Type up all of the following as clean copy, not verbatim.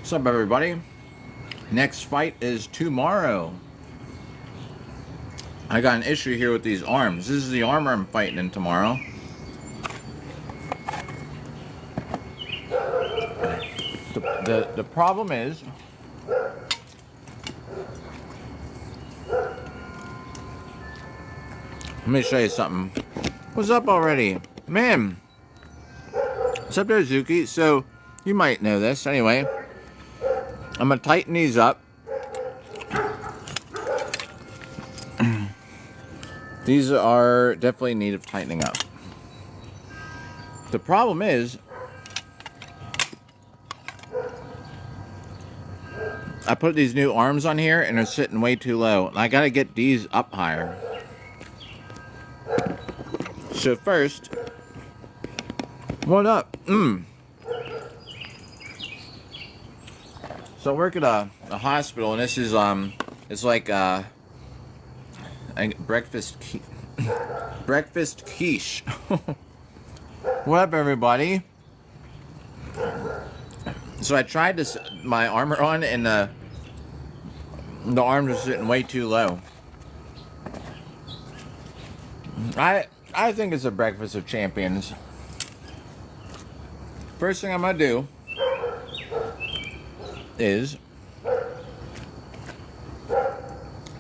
What's up, everybody? Next fight is tomorrow. I got an issue here with these arms. This is the armor I'm fighting in tomorrow. The problem is, let me show you something. What's up already? Man. What's up there, Zuki? So, you might know this. Anyway, I'm going to tighten these up. These are definitely in need of tightening up. The problem is, I put these new arms on here and they're sitting way too low. And I got to get these up higher. So first, what up? So I work at a hospital, and this is it's like a breakfast quiche. What up, everybody? So I tried this my armor on, and the arms are sitting way too low. I think it's a breakfast of champions. First thing I'm gonna do is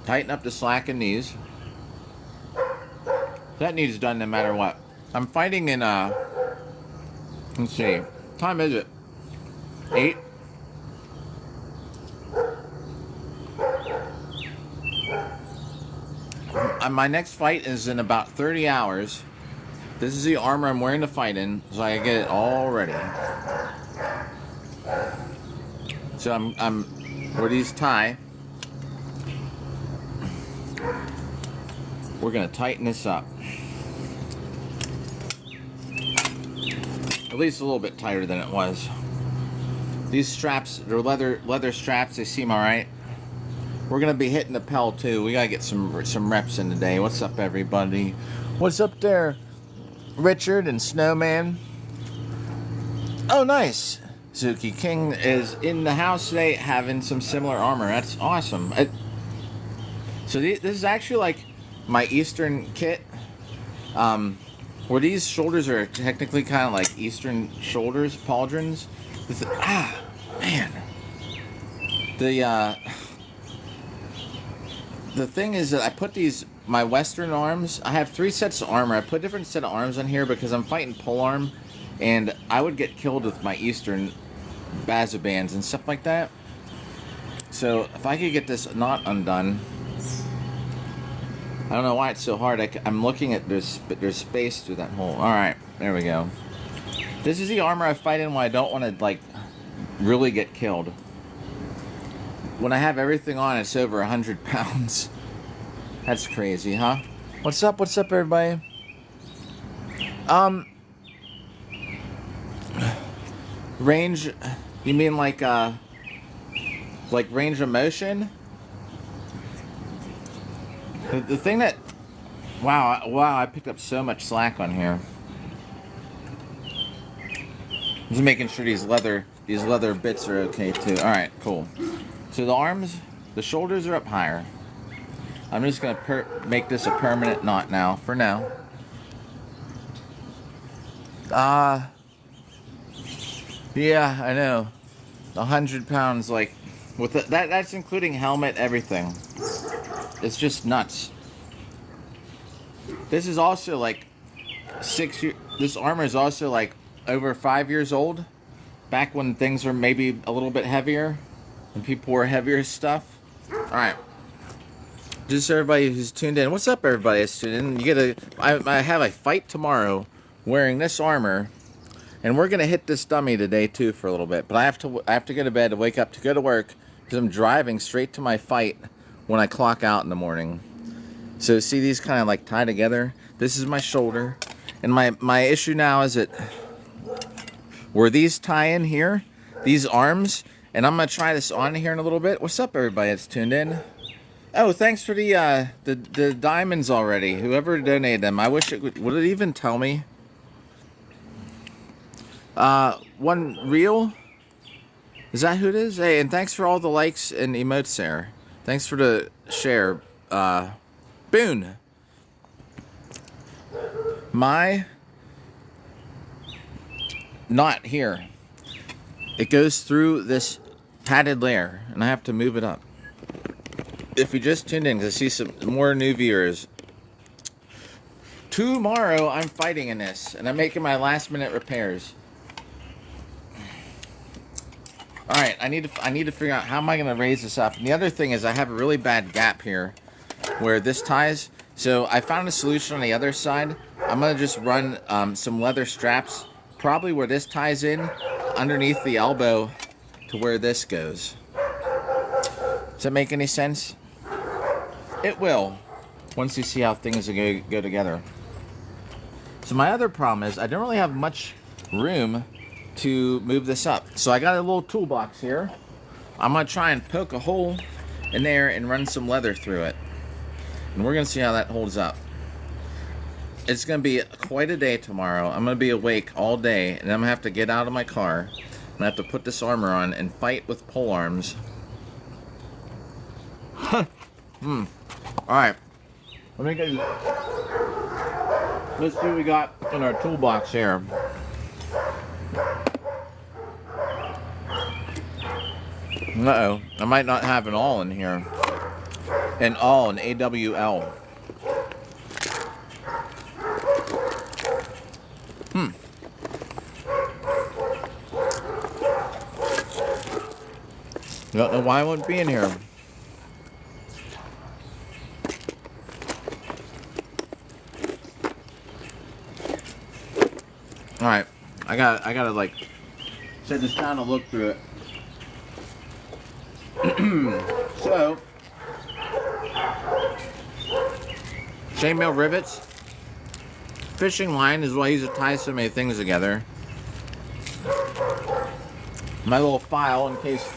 tighten up the slack in these. That needs done no matter what. I'm fighting in let's see, what time is it? 8. My next fight is in about 30 hours. This is the armor I'm wearing to fight in, so I get it all ready. So I'm where these tie. We're gonna tighten this up. At least a little bit tighter than it was. These straps, they're leather straps, they seem alright. We're gonna be hitting the Pell too. We gotta get some reps in today. What's up, everybody? What's up there, Richard and Snowman? Oh, nice. Zuki King is in the house today having some similar armor. That's awesome. So this is actually like my Eastern kit. Where these shoulders are technically kind of like Eastern shoulders, pauldrons. Man. The thing is that I put my Western arms, I have 3 sets of armor. I put different set of arms on here because I'm fighting polearm, and I would get killed with my Eastern bazabands and stuff like that. So if I could get this knot undone, I don't know why it's so hard. I'm looking at there's space through that hole. All right, there we go. This is the armor I fight in when I don't want to like really get killed. When I have everything on, it's over 100 pounds. That's crazy, huh? What's up? What's up, everybody? Range, you mean like range of motion? The thing that, wow, I picked up so much slack on here. Just making sure these leather bits are okay too. All right, cool. So the arms, the shoulders are up higher. I'm just gonna make this a permanent knot now, for now. Yeah, I know. 100 pounds, like, with that's including helmet, everything. It's just nuts. This is also like 6 years. This armor is also like over 5 years old. Back when things were maybe a little bit heavier, and people wore heavier stuff. All right. Just everybody who's tuned in. What's up, everybody that's tuned in? I have a fight tomorrow wearing this armor, and we're gonna hit this dummy today too for a little bit. But I have to go to bed to wake up to go to work because I'm driving straight to my fight when I clock out in the morning. So see these kind of like tie together. This is my shoulder, and my issue now is that where these tie in here, these arms, and I'm gonna try this on here in a little bit. What's up, everybody that's tuned in? Oh, thanks for the diamonds already. Whoever donated them, I wish would it even tell me? One reel. Is that who it is? Hey, and thanks for all the likes and emotes there. Thanks for the share. Boone. My knot here. It goes through this padded layer, and I have to move it up. If you just tuned in, because I see some more new viewers. Tomorrow, I'm fighting in this, and I'm making my last minute repairs. All right, I need to figure out how am I going to raise this up. And the other thing is I have a really bad gap here where this ties. So I found a solution on the other side. I'm going to just run some leather straps, probably where this ties in, underneath the elbow to where this goes. Does that make any sense? It will, once you see how things go together. So my other problem is I don't really have much room to move this up. So I got a little toolbox here. I'm going to try and poke a hole in there and run some leather through it. And we're going to see how that holds up. It's going to be quite a day tomorrow. I'm going to be awake all day, and I'm going to have to get out of my car. I'm going to have to put this armor on and fight with pole arms. Alright. Let's see what we got in our toolbox here. Uh-oh. I might not have an awl in here. An awl, an AWL. Don't know why I wouldn't be in here. Alright. I gotta like set this down and look through it. So, chainmail rivets. Fishing line is what I use to tie so many things together. My little file in case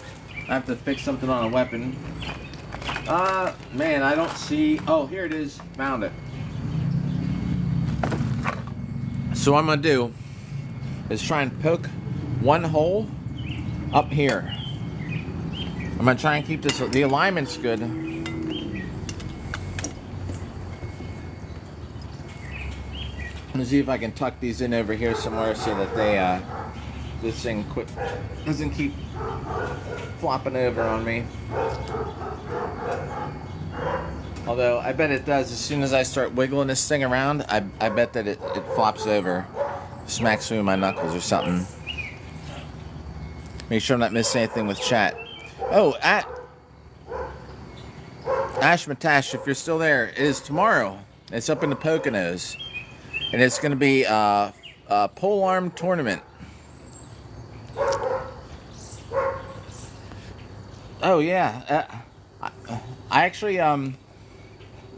I have to fix something on a weapon. Man, I don't see. Oh, here it is. Found it. So what I'm gonna do is try and poke one hole up here. I'm gonna try and keep this. The alignment's good. Let me see if I can tuck these in over here somewhere so that they this thing doesn't keep flopping over on me. Although I bet it does. As soon as I start wiggling this thing around, I bet that it flops over, smacks me with my knuckles or something. Make sure I'm not missing anything with chat. Oh, at Ash Matash, if you're still there, it is tomorrow. It's up in the Poconos, and it's going to be a pole arm tournament. Oh yeah, I actually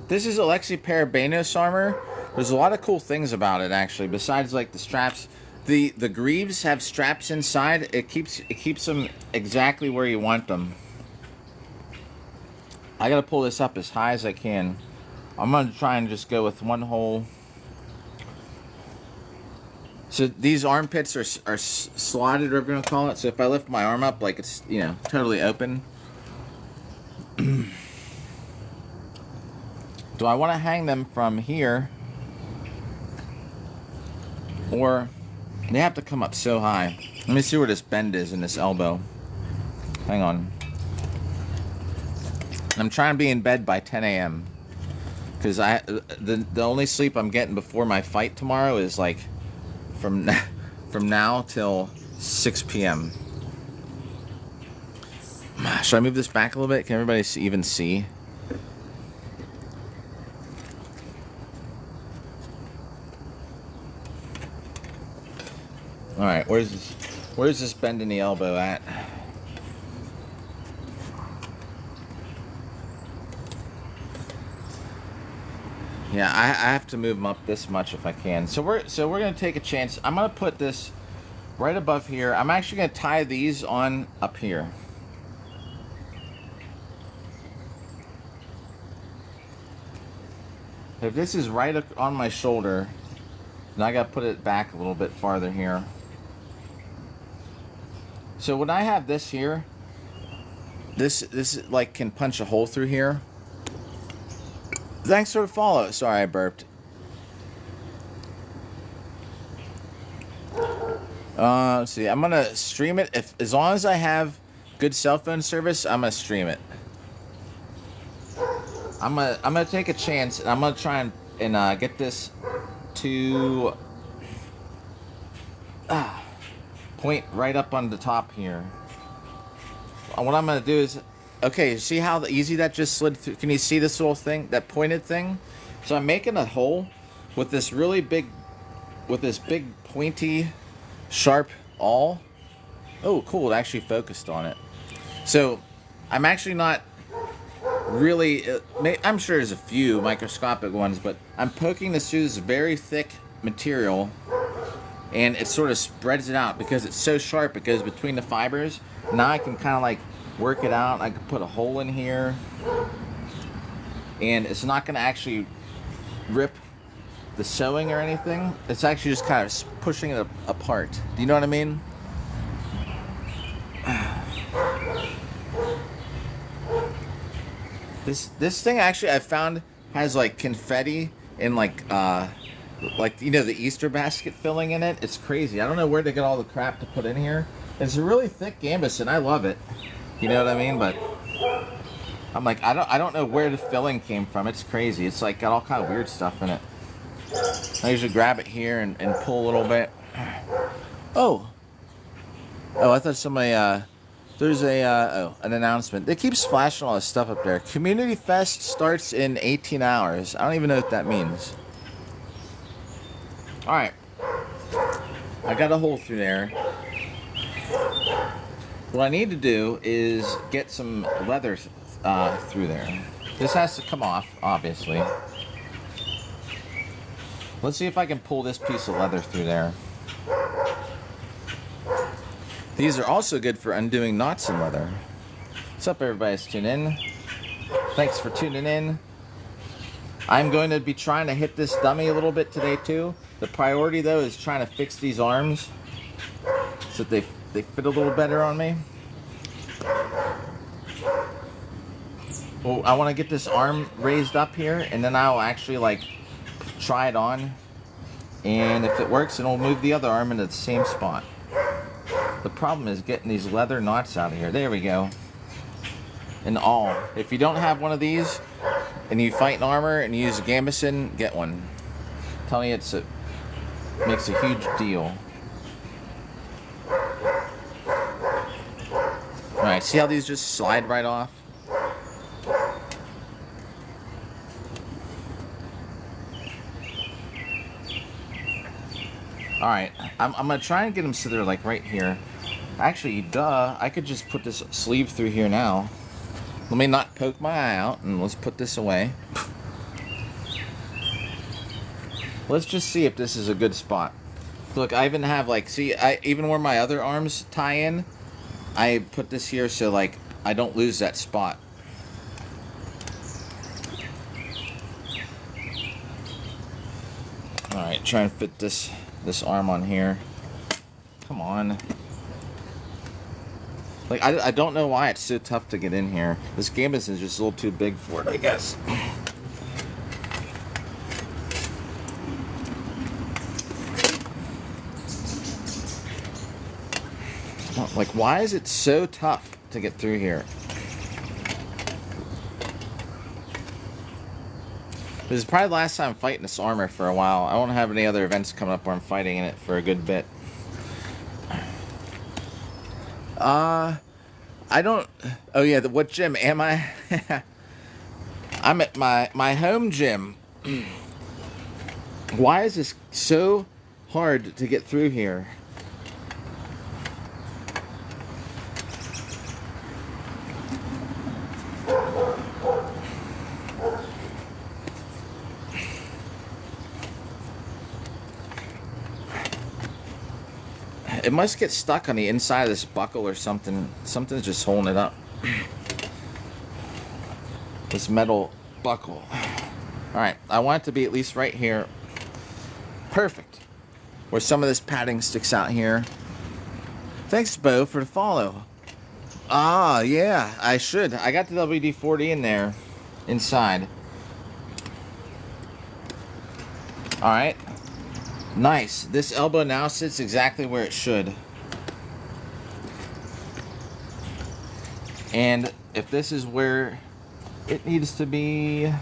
this is Alexi Parabanos armor. There's a lot of cool things about it actually. Besides like the straps, the greaves have straps inside. It keeps them exactly where you want them. I gotta pull this up as high as I can. I'm gonna try and just go with one hole. So these armpits are slotted, or whatever you're gonna call it. So if I lift my arm up, like it's, you know, totally open. Do I want to hang them from here, or they have to come up so high? Let me see where this bend is in this elbow. Hang on. I'm trying to be in bed by 10 a.m. because the only sleep I'm getting before my fight tomorrow is like from now till 6 p.m. Should I move this back a little bit? Can everybody even see? All right, where's this bend in the elbow at? Yeah, I have to move them up this much if I can. So we're gonna take a chance. I'm gonna put this right above here. I'm actually gonna tie these on up here. If this is right on my shoulder, then I gotta put it back a little bit farther here. So when I have this here, this like can punch a hole through here. Thanks for the follow. Sorry, I burped. Let's see. I'm gonna stream it as long as I have good cell phone service. I'm gonna stream it. I'm gonna take a chance, and I'm gonna try and get this to point right up on the top here. What I'm gonna do is, okay, see how easy that just slid through? Can you see this little thing, that pointed thing? So I'm making a hole with this really big, with this big pointy, sharp awl. Oh, cool! It actually focused on it. So I'm actually not really. I'm sure there's a few microscopic ones, but I'm poking this through this very thick material, and it sort of spreads it out because it's so sharp. It goes between the fibers. Now I can kind of like work it out. I can put a hole in here, and it's not going to actually rip the sewing or anything. It's actually just kind of pushing it apart. Do you know what I mean? This thing actually I found has like confetti and like you know, the Easter basket filling in it. It's crazy. I don't know where to get all the crap to put in here. It's a really thick gambus and I love it. You know what I mean? But I'm like, I don't know where the filling came from. It's crazy. It's like got all kind of weird stuff in it. I usually grab it here and pull a little bit. Oh, I thought somebody there's an announcement. It keeps flashing all this stuff up there. Community Fest starts in 18 hours. I don't even know what that means. All right, I got a hole through there. What I need to do is get some leather through there. This has to come off, obviously. Let's see if I can pull this piece of leather through there. These are also good for undoing knots in leather. What's up, everybody that's tuning in? Thanks for tuning in. I'm going to be trying to hit this dummy a little bit today too. The priority though is trying to fix these arms so that they fit a little better on me. Well, I want to get this arm raised up here, and then I'll actually like try it on, and if it works, then we'll move the other arm into the same spot. The problem is getting these leather knots out of here. There we go. And all. If you don't have one of these and you fight in armor and you use a gambeson, get one. I'm telling you, makes a huge deal. Alright, see how these just slide right off? Alright, I'm going to try and get them so they're like right here. Actually, duh, I could just put this sleeve through here now. Let me not poke my eye out, and let's put this away. Let's just see if this is a good spot. Look, I even have like, see, even where my other arms tie in, I put this here so like I don't lose that spot. Alright, try and fit this arm on here. Come on. Like, I don't know why it's so tough to get in here. This gambus is just a little too big for it, I guess. Like, why is it so tough to get through here? This is probably the last time I'm fighting this armor for a while. I won't have any other events coming up where I'm fighting in it for a good bit. I don't... Oh yeah, what gym am I? I'm at my home gym. Why is this so hard to get through here? It must get stuck on the inside of this buckle or something. Something's just holding it up. This metal buckle. Alright, I want it to be at least right here. Perfect. Where some of this padding sticks out here. Thanks, Bo, for the follow. Ah, yeah, I should. I got the WD-40 in there, inside. All right. Nice. This elbow now sits exactly where it should. And if this is where it needs to be,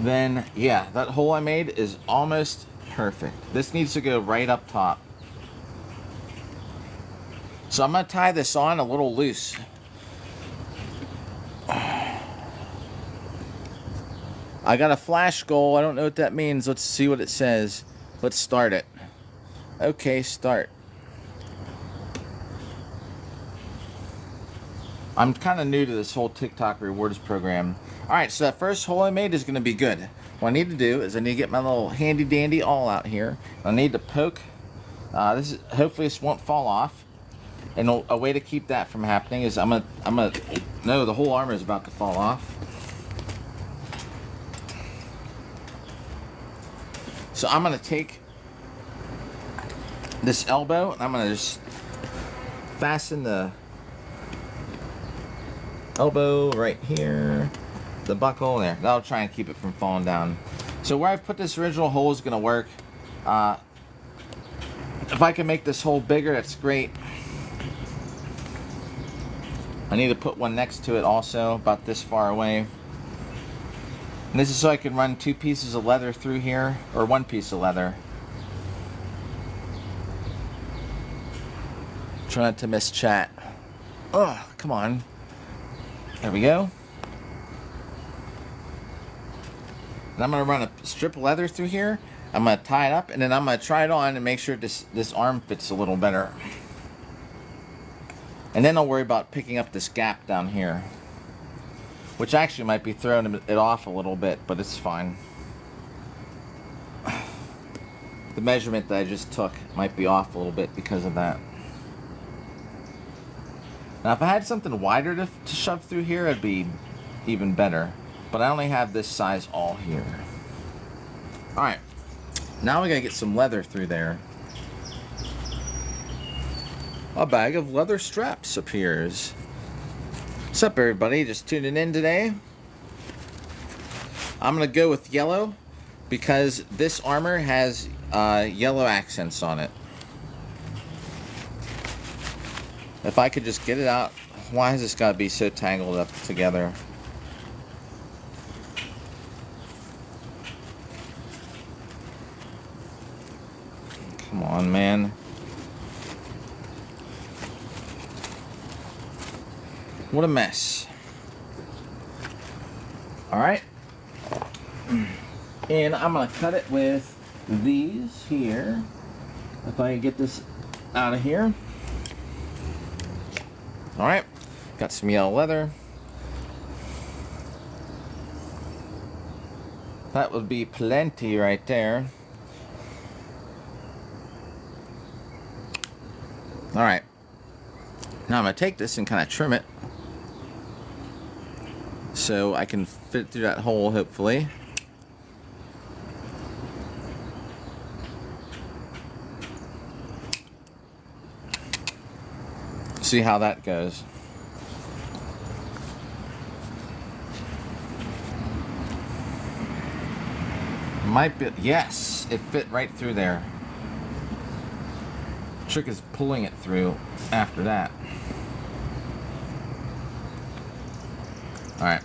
then yeah, that hole I made is almost perfect. This needs to go right up top. So I'm going to tie this on a little loose. I got a flash goal. I don't know what that means. Let's see what it says. Let's start it. Okay, start. I'm kind of new to this whole TikTok rewards program. Alright, so that first hole I made is going to be good. What I need to do is I need to get my little handy dandy awl out here. I need to poke. Hopefully this won't fall off. And a way to keep that from happening is no, the whole armor is about to fall off. So I'm going to take this elbow and I'm going to just fasten the elbow right here, the buckle there. That'll try and keep it from falling down. So where I've put this original hole is going to work. If I can make this hole bigger, that's great. I need to put one next to it also, about this far away. And this is so I can run 2 pieces of leather through here, or 1 piece of leather. Try not to miss chat. Oh, come on. There we go. And I'm going to run a strip of leather through here. I'm going to tie it up, and then I'm going to try it on and make sure this arm fits a little better. And then I'll worry about picking up this gap down here, which actually might be throwing it off a little bit, but it's fine. The measurement that I just took might be off a little bit because of that. Now, if I had something wider to shove through here, it'd be even better. But I only have this size all here. Alright, now we gotta get some leather through there. A bag of leather straps appears. What's up, everybody? Just tuning in today. I'm gonna go with yellow because this armor has yellow accents on it. If I could just get it out. Why has this got to be so tangled up together? Come on, man. What a mess. Alright. And I'm going to cut it with these here. If I can get this out of here. Alright. Got some yellow leather. That would be plenty right there. Alright. Now I'm going to take this and kind of trim it so I can fit through that hole, hopefully. See how that goes. Might be, yes, it fit right through there. Trick is pulling it through after that. All right.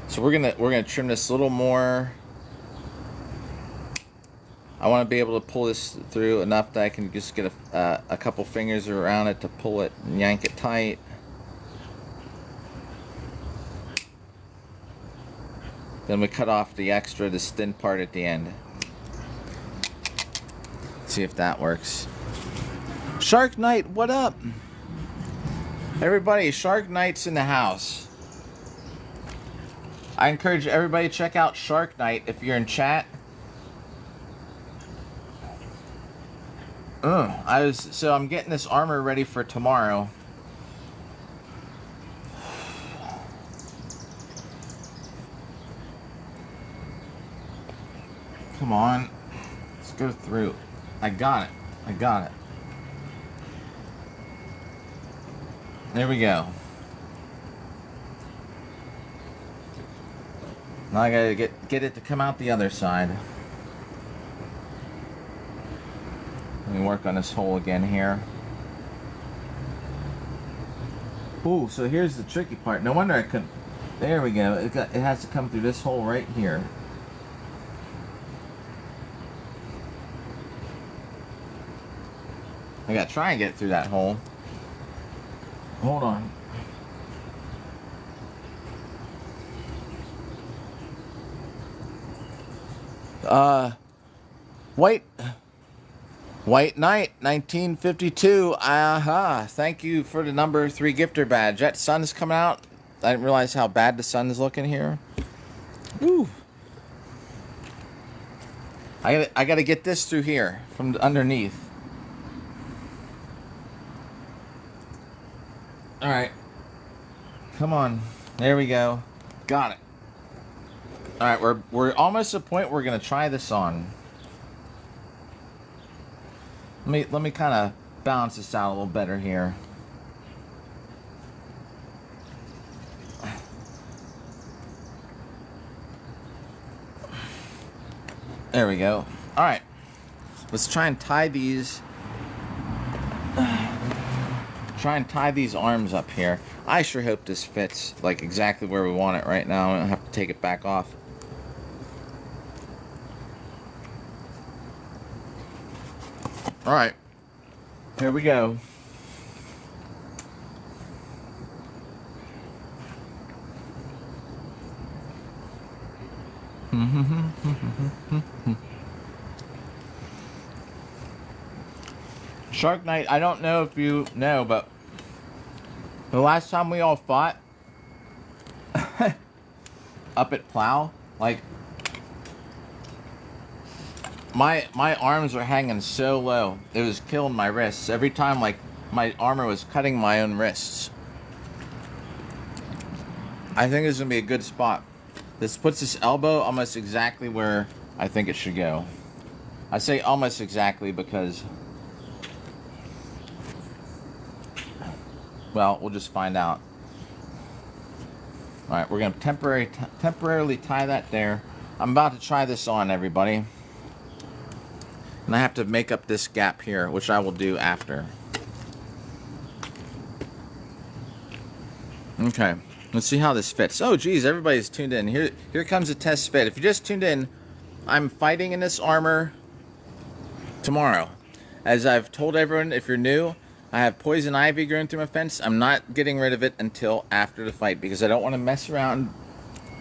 So we're gonna trim this a little more. I want to be able to pull this through enough that I can just get a couple fingers around it to pull it and yank it tight. Then we cut off the extra, this thin part at the end. See if that works. Shark Knight, what up? Everybody, Shark Knight's in the house. I encourage everybody to check out Shark Knight if you're in chat. So I'm getting this armor ready for tomorrow. Come on. Let's go through. I got it. I got it. There we go. Now I gotta get it to come out the other side. Let me work on this hole again here. Ooh, so here's the tricky part. No wonder I couldn't. There we go. It has to come through this hole right here. I gotta try and get through that hole. Hold on. White Knight, 1952. Thank you for the number 3 gifter badge. That sun's coming out. I didn't realize how bad the sun's looking here. Woo. I gotta get this through here from underneath. All right. Come on. There we go. Got it. All right, we're almost at the point where we're gonna try this on. Let me kind of balance this out a little better here. There we go. All right, let's try and tie these. Try and tie these arms up here. I sure hope this fits like exactly where we want it right now. I don't have to take it back off. All right, here we go. Shark Knight, I don't know if you know, but the last time we all fought up at Plow, like my arms were hanging so low, it was killing my wrists. Every time, like, my armor was cutting my own wrists. I think this is gonna be a good spot. This puts this elbow almost exactly where I think it should go. I say almost exactly because, well, we'll just find out. All right, we're gonna temporarily tie that there. I'm about to try this on, everybody. And I have to make up this gap here, which I will do after. Okay, let's see how this fits. Oh, geez, everybody's tuned in. Here comes a test fit. If you just tuned in, I'm fighting in this armor tomorrow. As I've told everyone, if you're new, I have poison ivy growing through my fence. I'm not getting rid of it until after the fight because I don't want to mess around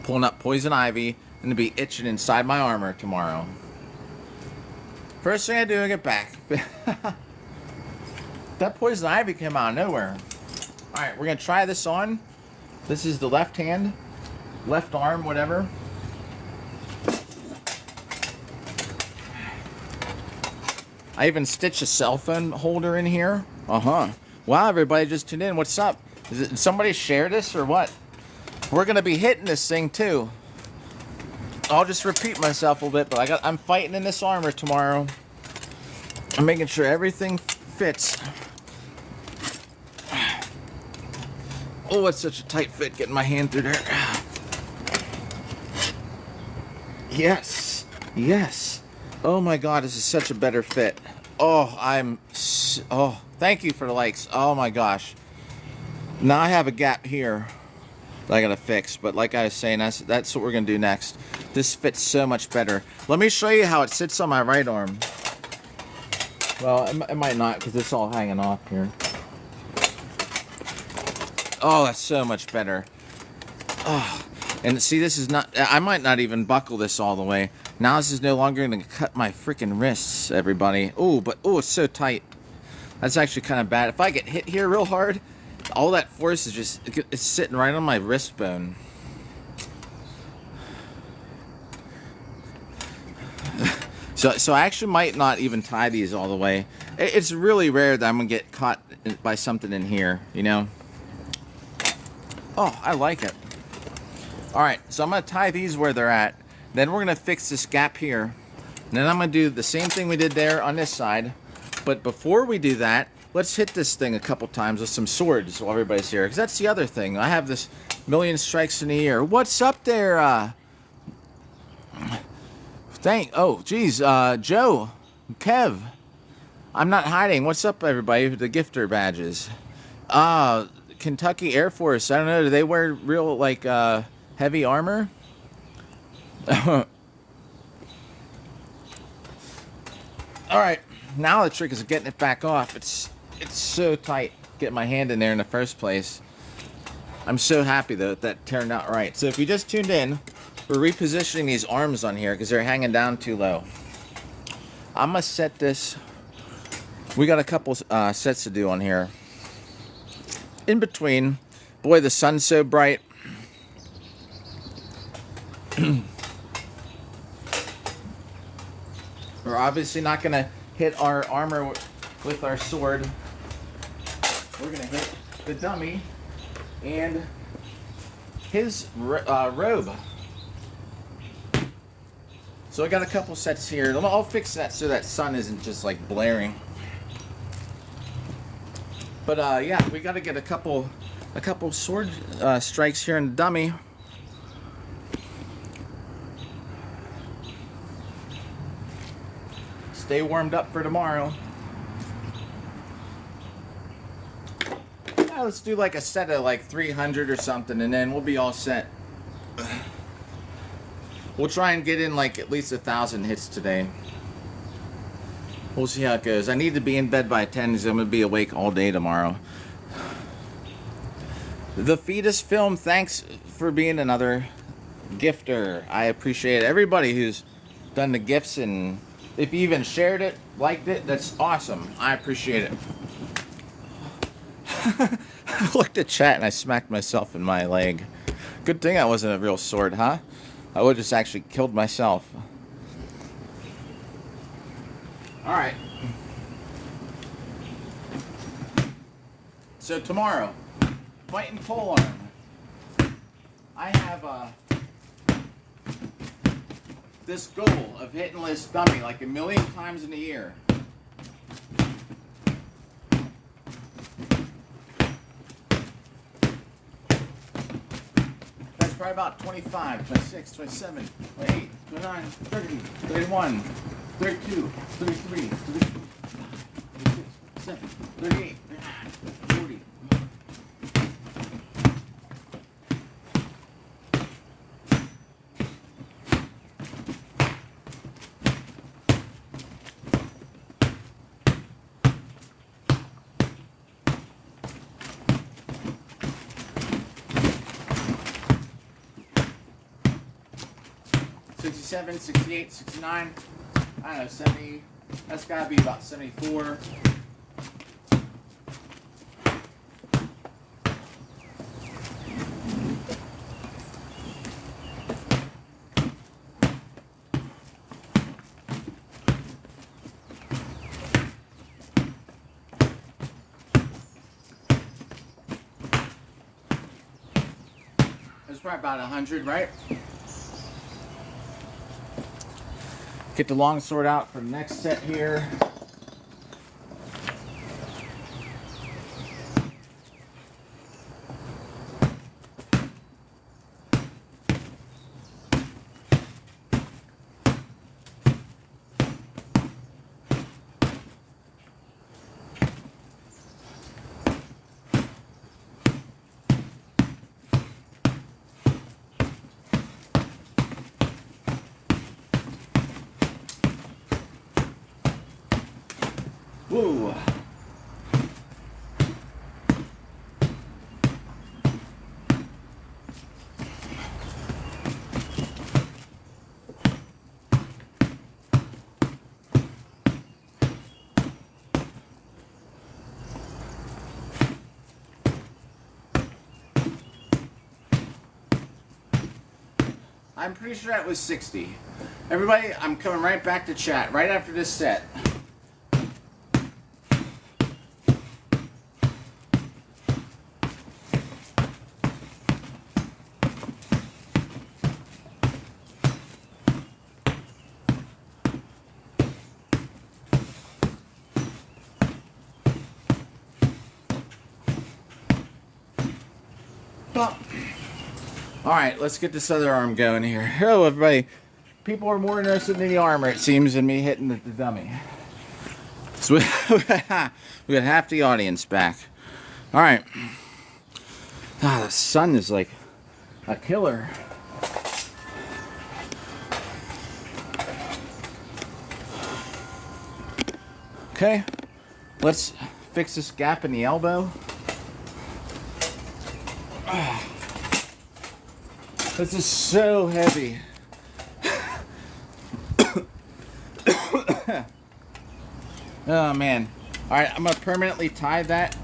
pulling up poison ivy and to be itching inside my armor tomorrow. First thing I do, I get back. That poison ivy came out of nowhere. Alright, we're going to try this on. This is the left hand, left arm, whatever. I even stitched a cell phone holder in here. Wow, everybody just tuned in. What's up? Did somebody share this or what? We're going to be hitting this thing too. I'll just repeat myself a little bit, but I'm fighting in this armor tomorrow. I'm making sure everything fits. Oh, it's such a tight fit getting my hand through there. Yes. Yes. Oh my God, this is such a better fit. Oh, thank you for the likes. Oh my gosh. Now I have a gap here that I gotta fix, but like I was saying, that's what we're gonna do next. This fits so much better. Let me show you how it sits on my right arm. Well, it might not because it's all hanging off here. Oh, that's so much better. Oh, and see, this is not, I might not even buckle this all the way. Now this is no longer going to cut my freaking wrists, everybody. Oh, but oh, it's so tight. That's actually kind of bad. If I get hit here real hard, all that force is just, it's sitting right on my wrist bone. So I actually might not even tie these all the way. It's really rare that I'm going to get caught by something in here, you know? Oh, I like it. All right, so I'm going to tie these where they're at. Then we're going to fix this gap here And then I'm going to do the same thing we did there on this side. But before we do that, let's hit this thing a couple times with some swords while everybody's here. Because that's the other thing. I have this million strikes in a year. What's up there? Oh, geez. Joe. Kev. I'm not hiding. What's up, everybody? The gifter badges. Kentucky Air Force. I don't know. Do they wear real, like, heavy armor? Alright. Now the trick is getting it back off. It's so tight getting my hand in there in the first place. I'm so happy though that turned out right. So if you just tuned in, we're repositioning these arms on here because they're hanging down too low. I'm gonna set this. We got a couple sets to do on here. In between, boy, the sun's so bright. We're obviously not gonna hit our armor with our sword. We're gonna hit the dummy and his robe. So I got a couple sets here. I'll fix that so that sun isn't just like blaring. But yeah, we got to get a couple sword strikes here in the dummy. Stay warmed up for tomorrow. Yeah, let's do like a set of like 300 or something, and then we'll be all set. We'll try and get in like at least 1,000 hits today. We'll see how it goes. I need to be in bed by 10 because I'm going to be awake all day tomorrow. The Fetus Film, thanks for being another gifter. I appreciate it. Everybody who's done the gifts, and if you even shared it, liked it, that's awesome. I appreciate it. I looked at chat and I smacked myself in my leg. Good thing that wasn't a real sword, huh? I would have just actually killed myself. Alright. So tomorrow, fighting pole arm. I have this goal of hitting this dummy like 1,000,000 times in a year. That's probably about 25, 26, 27, 28, 29, 30, 31, 32, 33, 34, 36, 37, 38, 40. '67, '68, '69, I don't know, 70, that's gotta be about 74. That's probably about 100, right? Get the longsword out for the next set here. Woo! I'm pretty sure that was 60. Everybody, I'm coming right back to chat right after this set. Well, all right, let's get this other arm going here. Hello, everybody. People are more interested in the armor, it seems, than me hitting the dummy. So we got half the audience back. All right. Ah, the sun is like a killer. Okay, let's fix this gap in the elbow. This is so heavy. Oh man. Alright, I'm gonna permanently tie that.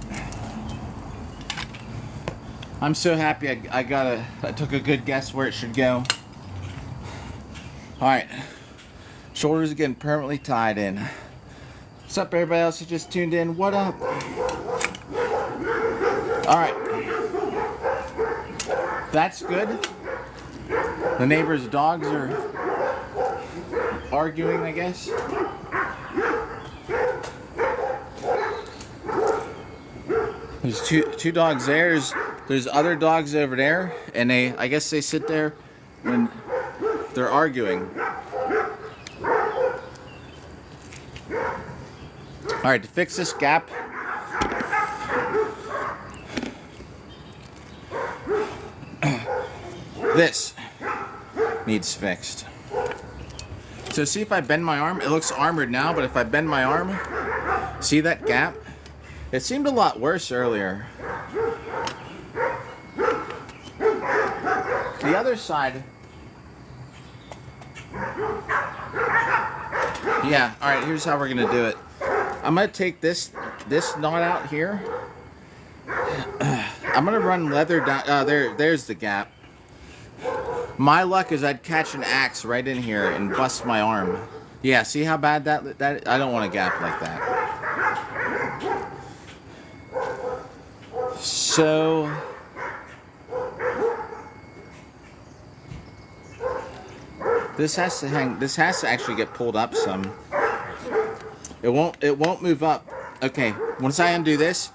I'm so happy I took a good guess where it should go. Alright. Shoulders again permanently tied in. What's up, everybody else who just tuned in? What up? Alright. That's good. The neighbor's dogs are arguing, I guess. There's two dogs there. There's other dogs over there, and I guess they sit there when they're arguing. All right, to fix this gap, this needs fixed. So see if I bend my arm, it looks armored now, but if I bend my arm, see that gap? It seemed a lot worse earlier. The other side, yeah, all right, here's how we're gonna do it. I'm gonna take this knot out here. I'm gonna run leather down, there's the gap. My luck is I'd catch an axe right in here and bust my arm. Yeah, see how bad that I don't want a gap like that. So this has to hang. This has to actually get pulled up some. It won't move up. Okay, once I undo this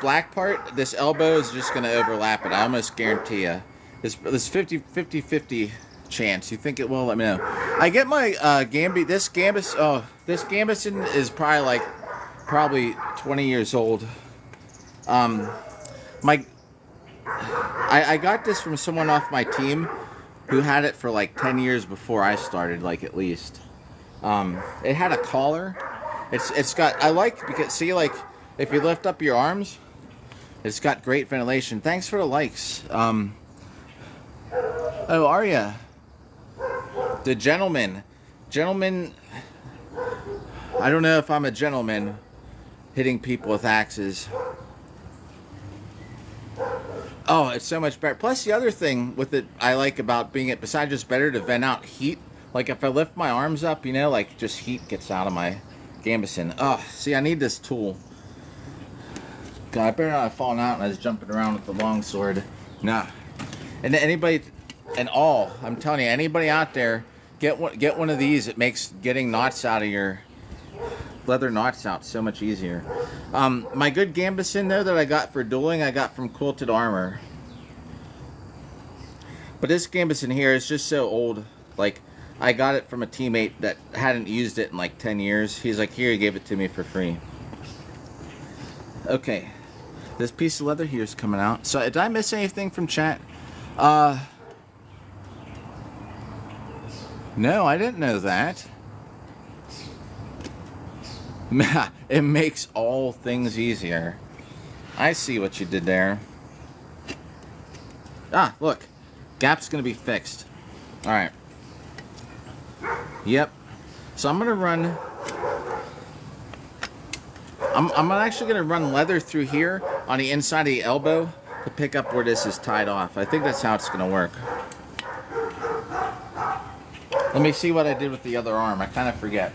black part, this elbow is just gonna overlap it. I almost guarantee you. This 50-50 chance. You think it will? Let me know. I get my this Gambison is probably 20 years old. I got this from someone off my team who had it for like 10 years before I started, like at least. It had a collar. It's got, because see, like if you lift up your arms, it's got great ventilation. Thanks for the likes. Oh, Arya. The gentleman. I don't know if I'm a gentleman hitting people with axes. Oh, it's so much better. Plus, the other thing with it I like about being it, besides just better to vent out heat, like if I lift my arms up, you know, like just heat gets out of my Gambison. Oh, see, I need this tool. God, I better not have fallen out and I was jumping around with the longsword. Nah. And anybody, I'm telling you, anybody out there, get one of these. It makes getting knots out of your leather knots out so much easier. My good Gambison though that I got for dueling, I got from Quilted Armor. But this Gambison here is just so old. Like, I got it from a teammate that hadn't used it in like 10 years. He's like, here, he gave it to me for free. Okay, this piece of leather here is coming out. So did I miss anything from chat? No, I didn't know that. It makes all things easier. I see what you did there. Ah, look. Gap's gonna be fixed. Alright. Yep. So I'm gonna run... I'm actually gonna run leather through here on the inside of the elbow to pick up where this is tied off. I think that's how it's gonna work. Let me see what I did with the other arm. I kind of forget.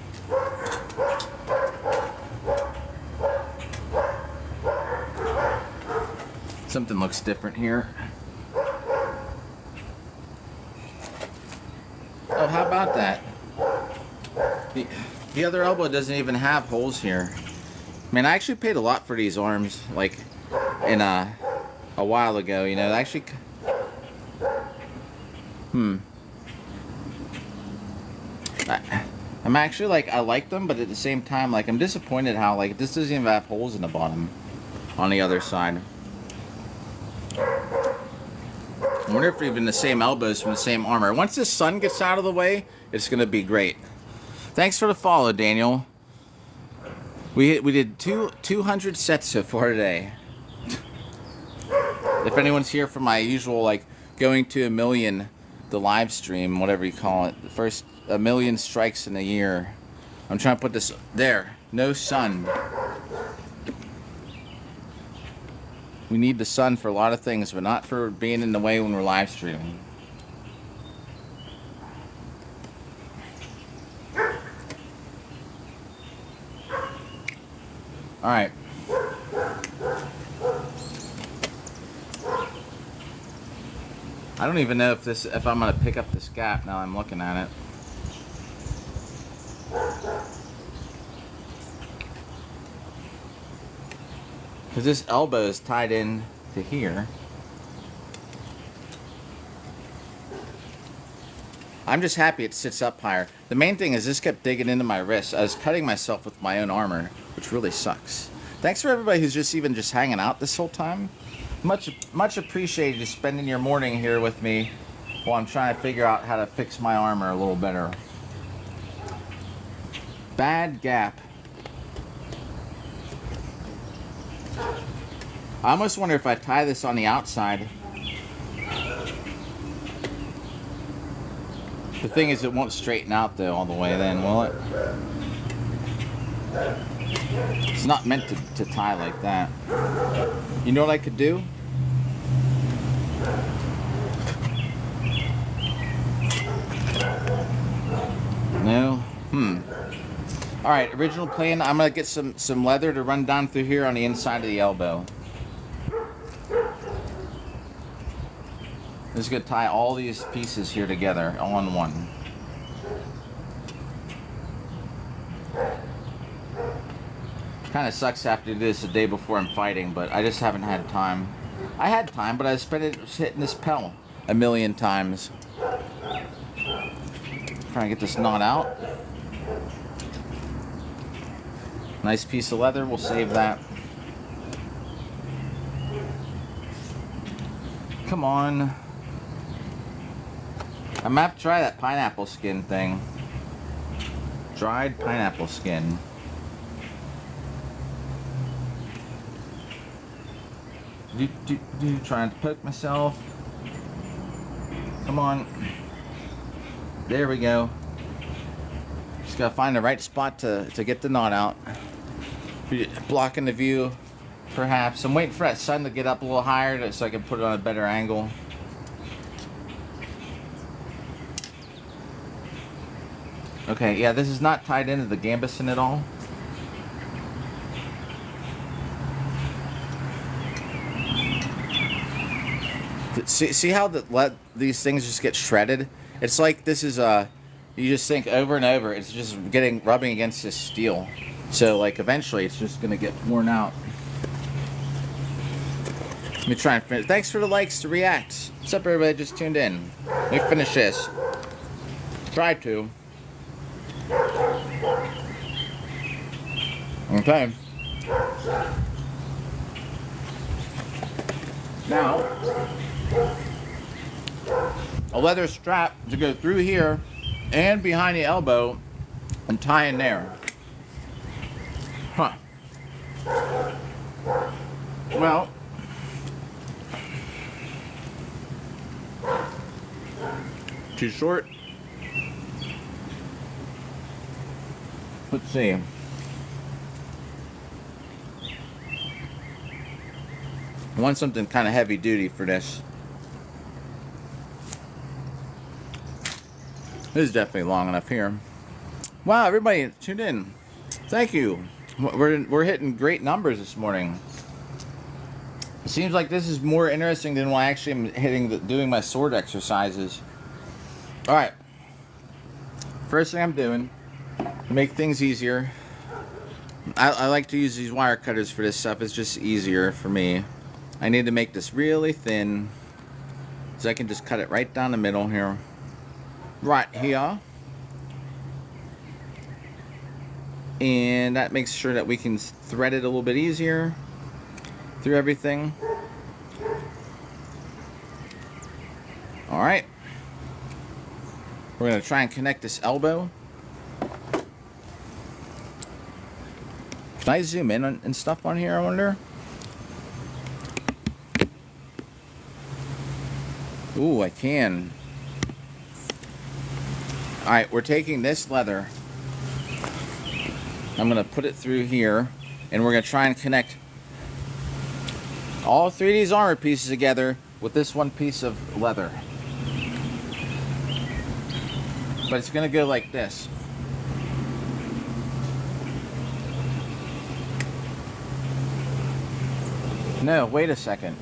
Something looks different here. Oh, how about that? The other elbow doesn't even have holes here. Man, I actually paid a lot for these arms, like in a while ago, you know, actually. I'm actually like, I like them, but at the same time, like, I'm disappointed how, like, this doesn't even have holes in the bottom on the other side. I wonder if even the same elbows from the same armor. Once the sun gets out of the way, it's going to be great. Thanks for the follow, Daniel. We did 200 sets so far today. If anyone's here for my usual, like, going to 1 million, the live stream, whatever you call it, the first 1 million strikes in a year. I'm trying to put this there. No sun. We need the sun for a lot of things, but not for being in the way when we're live streaming. All right. I don't even know if I'm gonna pick up this gap now I'm looking at it. Because this elbow is tied in to here. I'm just happy it sits up higher. The main thing is this kept digging into my wrist. I was cutting myself with my own armor, which really sucks. Thanks for everybody who's just hanging out this whole time. Much appreciated you spending your morning here with me while I'm trying to figure out how to fix my armor a little better. Bad gap. I almost wonder if I tie this on the outside. The thing is, it won't straighten out though all the way then, will it? It's not meant to tie like that. You know what I could do? No? Alright, original plan, I'm going to get some leather to run down through here on the inside of the elbow. Just going to tie all these pieces here together, all in one. Kind of sucks after this the day before I'm fighting, but I just haven't had time. I had time, but I spent it hitting this Pell 1 million times. Trying to get this knot out. Nice piece of leather, we'll save that. Come on. I'm gonna have to try that pineapple skin thing. Dried pineapple skin. Trying to poke myself. Come on. There we go. Just gotta find the right spot to get the knot out. Blocking the view, perhaps. I'm waiting for that sun to get up a little higher so I can put it on a better angle. Okay, yeah, this is not tied into the gambeson at all. See how these things just get shredded? It's like this is you just think over and over, it's just rubbing against this steel. So like eventually it's just gonna get worn out. Let me try and finish. Thanks for the likes to react. What's up everybody just tuned in? Let me finish this. Try to. Okay. Now, a leather strap to go through here and behind the elbow and tie in there. Huh. Well, too short. Let's see. I want something kind of heavy duty for this. This is definitely long enough here. Wow, everybody tuned in. Thank you. We're hitting great numbers this morning. It seems like this is more interesting than when I actually am doing my sword exercises. All right. First thing I'm doing to make things easier. I like to use these wire cutters for this stuff. It's just easier for me. I need to make this really thin so I can just cut it right down the middle here. Right here. And that makes sure that we can thread it a little bit easier through everything. Alright. We're going to try and connect this elbow. Can I zoom in on, and stuff on here, I wonder? Ooh, I can. Alright, we're taking this leather. I'm going to put it through here. And we're going to try and connect all three of these armor pieces together with this one piece of leather. But it's going to go like this. No, wait a second.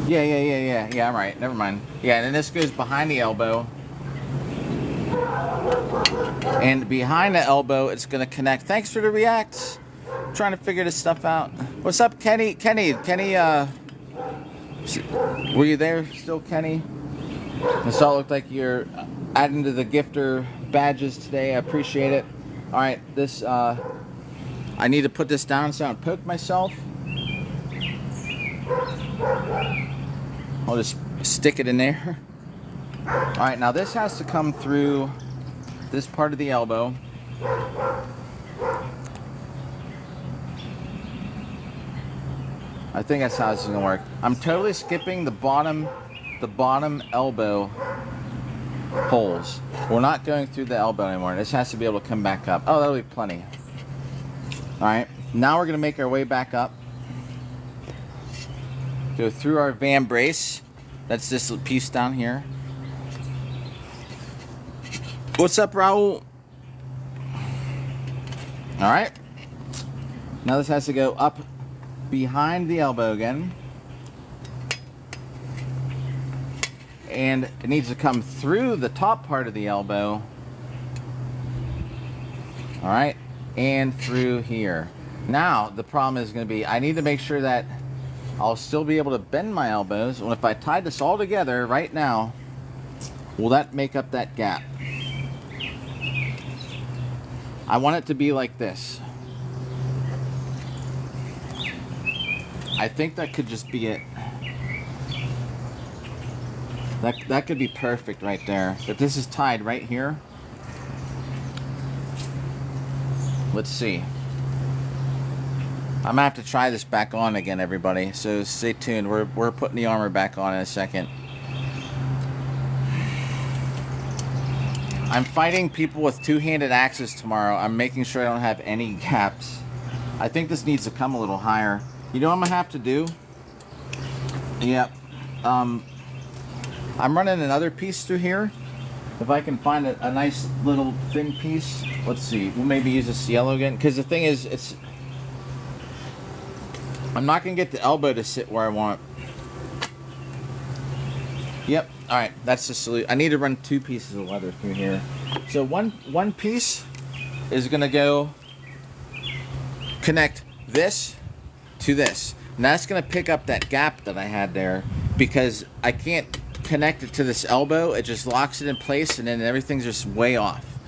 Yeah, I'm right. Never mind. Yeah, and then this goes behind the elbow. And behind the elbow, it's going to connect. Thanks for the reacts. I'm trying to figure this stuff out. What's up, Kenny? Kenny, were you there still, Kenny? I saw it looked like you're adding to the gifter badges today. I appreciate it. All right, this, I need to put this down so I don't poke myself. I'll just stick it in there. All right, now this has to come through this part of the elbow. I think that's how this is gonna work. I'm totally skipping the bottom elbow holes. We're not going through the elbow anymore. This has to be able to come back up. Oh, that'll be plenty. All right, now we're gonna make our way back up. Go through our van brace. That's this piece down here. What's up, Raul? All right. Now this has to go up behind the elbow again. And it needs to come through the top part of the elbow. All right. And through here. Now the problem is going to be I need to make sure that I'll still be able to bend my elbows. Well, if I tied this all together right now, will that make up that gap? I want it to be like this. I think that could just be it. That could be perfect right there. If this is tied right here. Let's see. I'm gonna have to try this back on again, everybody. So stay tuned. We're putting the armor back on in a second. I'm fighting people with two-handed axes tomorrow. I'm making sure I don't have any gaps. I think this needs to come a little higher. You know what I'm gonna have to do? Yep. I'm running another piece through here. If I can find a nice little thin piece. Let's see. We'll maybe use this yellow again. Because the thing is, I'm not going to get the elbow to sit where I want. Yep. All right. That's the solution. I need to run two pieces of leather through here. So one piece is going to go connect this to this. And that's going to pick up that gap that I had there because I can't connect it to this elbow. It just locks it in place and then everything's just way off.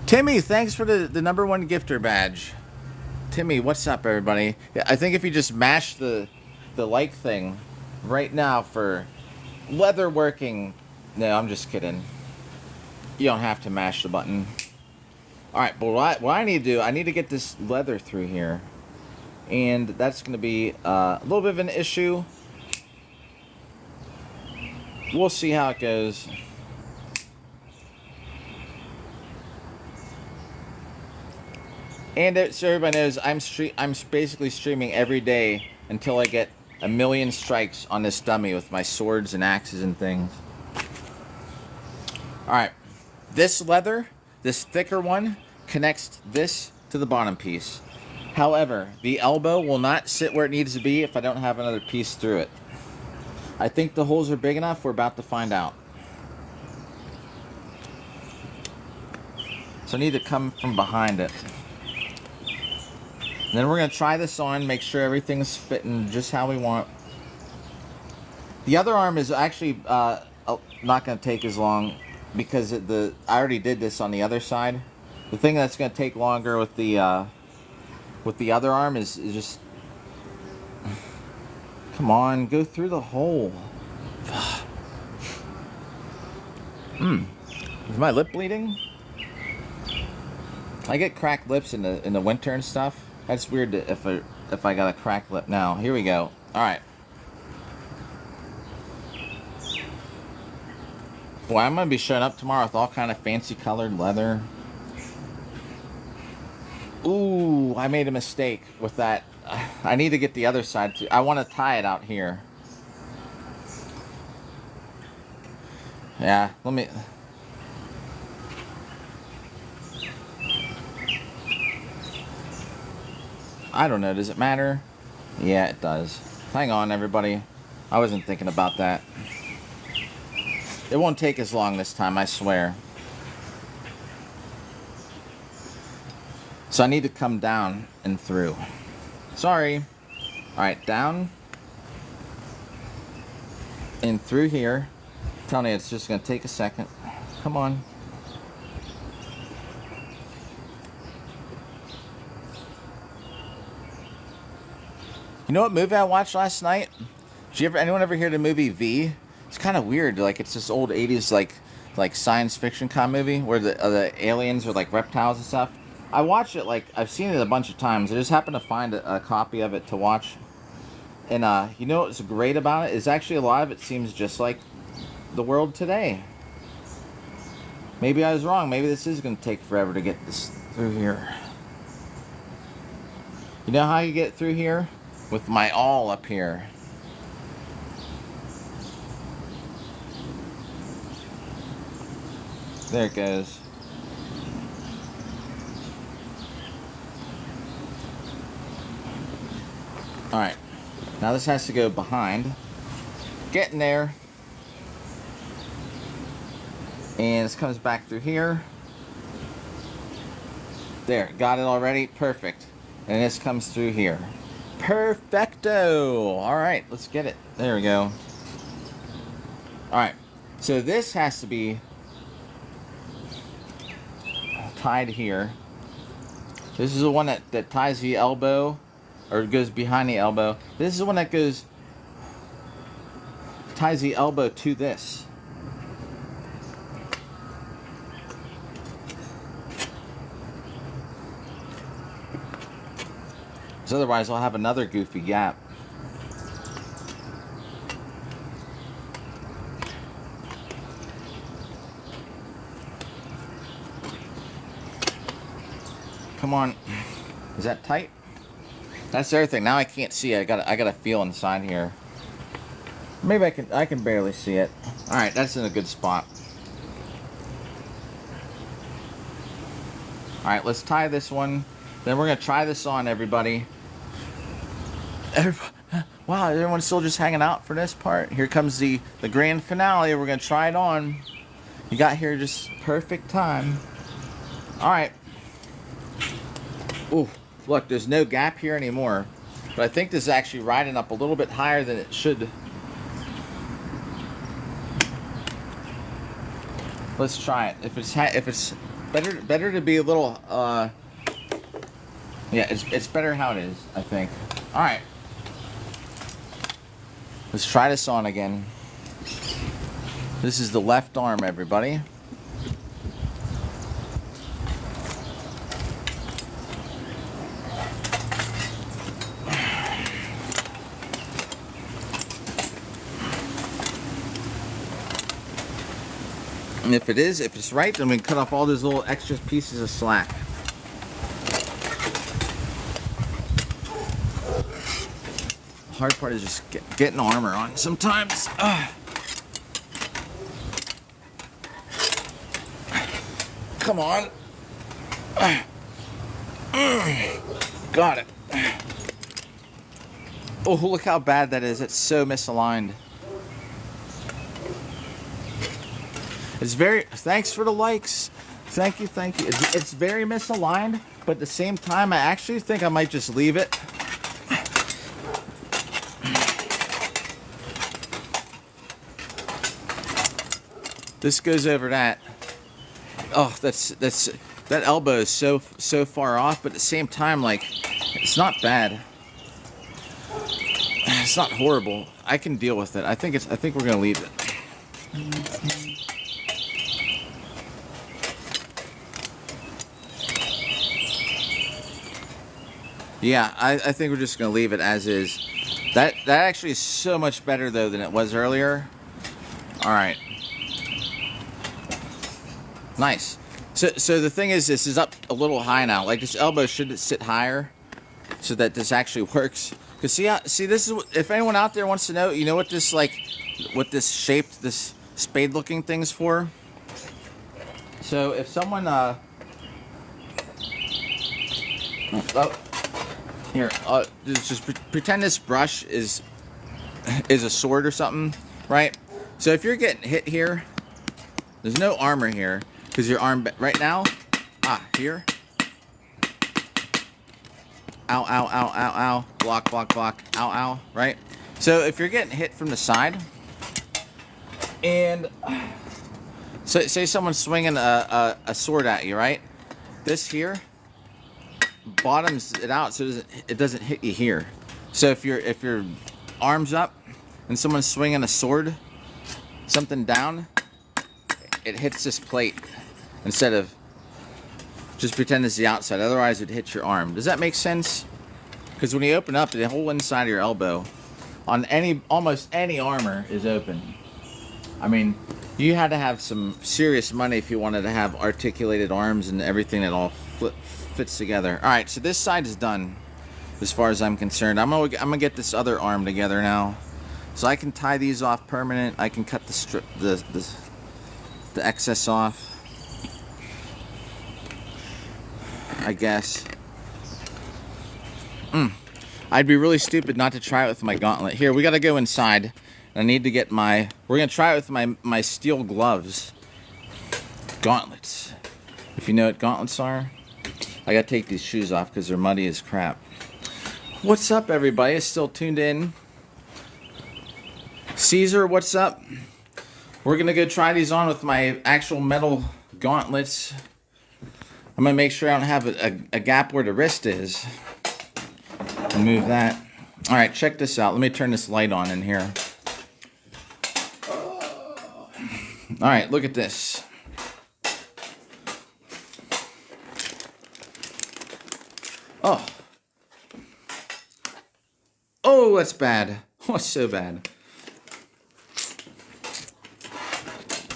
Timmy, thanks for the #1 gifter badge. Timmy, what's up, everybody? I think if you just mash the like thing right now for leather working. No, I'm just kidding. You don't have to mash the button. All right, but what I need to do, I need to get this leather through here. And that's going to be a little bit of an issue. We'll see how it goes. And so everybody knows, I'm basically streaming every day until I get 1,000,000 strikes on this dummy with my swords and axes and things. Alright, this leather, this thicker one, connects this to the bottom piece. However, the elbow will not sit where it needs to be if I don't have another piece through it. I think the holes are big enough. We're about to find out. So I need to come from behind it. then we're going to try this on, make sure everything's fitting just how we want. The other arm is actually not going to take as long because I already did this on the other side. The thing that's going to take longer with the other arm is just... Come on, go through the hole. Is my lip bleeding? I get cracked lips in the winter and stuff. That's weird if I got a cracked lip now. Here we go. All right. Boy, I'm gonna be showing up tomorrow with all kind of fancy colored leather. Ooh, I made a mistake with that. I need to get the other side too. I want to tie it out here. Yeah, let me... I don't know, does it matter? Yeah, it does. Hang on, everybody. I wasn't thinking about that. It won't take as long this time, I swear. So I need to come down and through. Sorry. Alright, down. And through here. I'm telling you, it's just going to take a second. Come on. You know what movie I watched last night? Did anyone ever hear the movie V? It's kind of weird. Like, it's this old 80s like science fiction kind of movie where the aliens are like reptiles and stuff. I watched it, like, I've seen it a bunch of times. I just happened to find a copy of it to watch. And you know what's great about it is actually a lot of it seems just like the world today. Maybe I was wrong. Maybe this is going to take forever to get this through here. You know how you get through here? With my awl up here. There it goes. Alright. Now this has to go behind. Getting there. And this comes back through here. There. Got it already. Perfect. And this comes through here. Perfecto! Alright, let's get it. There we go. Alright, so this has to be tied here. This is the one that ties the elbow, or goes behind the elbow. This is the one that ties the elbow to this. Because otherwise I'll have another goofy gap. Come on. Is that tight? That's the other thing. Now I can't see it. I got a feel inside here. Maybe I can barely see it. Alright, that's in a good spot. Alright, let's tie this one. Then we're gonna try this on, everybody. Wow, everyone's still just hanging out for this part. Here comes the grand finale. We're gonna try it on. You got here just perfect time. Alright. Ooh, look, there's no gap here anymore. But I think this is actually riding up a little bit higher than it should. Let's try it. If it's better to be a little yeah, it's better how it is, I think. Alright. Let's try this on again. This is the left arm, everybody. And if it's right, then we can cut off all those little extra pieces of slack. The hard part is just getting armor on sometimes. Come on. Got it. Oh, look how bad that is. It's so misaligned. It's very... Thanks for the likes. Thank you, thank you. It's very misaligned, but at the same time, I actually think I might just leave it. This goes over that. Oh, that elbow is so far off, but at the same time, like, it's not bad. It's not horrible. I can deal with it. I think we're gonna leave it. Yeah, I think we're just gonna leave it as is. That actually is so much better though than it was earlier. All right. Nice. So the thing is, this is up a little high now. Like, this elbow should sit higher so that this actually works. Cause see this is what, if anyone out there wants to know, you know what this this spade looking thing's for? So if someone here, just pretend this brush is a sword or something, right? So if you're getting hit here, there's no armor here. Because your arm, right now, here. Ow, ow, ow, ow, ow. Block, block, block. Ow, ow, right? So if you're getting hit from the side, and so say someone's swinging a sword at you, right? This here bottoms it out so it doesn't hit you here. So if your arm's up and someone's swinging a sword, something down, it hits this plate. Instead of just pretend it's the outside, otherwise it hits your arm. Does that make sense? Because when you open up, the whole inside of your elbow on almost any armor is open. I mean, you had to have some serious money if you wanted to have articulated arms and everything that all fits together. All right, so this side is done as far as I'm concerned. I'm gonna get this other arm together now, so I can tie these off permanent. I can cut the excess off, I guess. I'd be really stupid not to try it with my gauntlet. Here, we gotta go inside. I need to get we're gonna try it with my steel gloves. Gauntlets. If you know what gauntlets are. I gotta take these shoes off because they're muddy as crap. What's up, everybody? It's still tuned in. Caesar, what's up? We're gonna go try these on with my actual metal gauntlets. I'm gonna make sure I don't have a gap where the wrist is. And move that. All right, check this out. Let me turn this light on in here. All right, look at this. Oh, that's bad. Oh, it's so bad.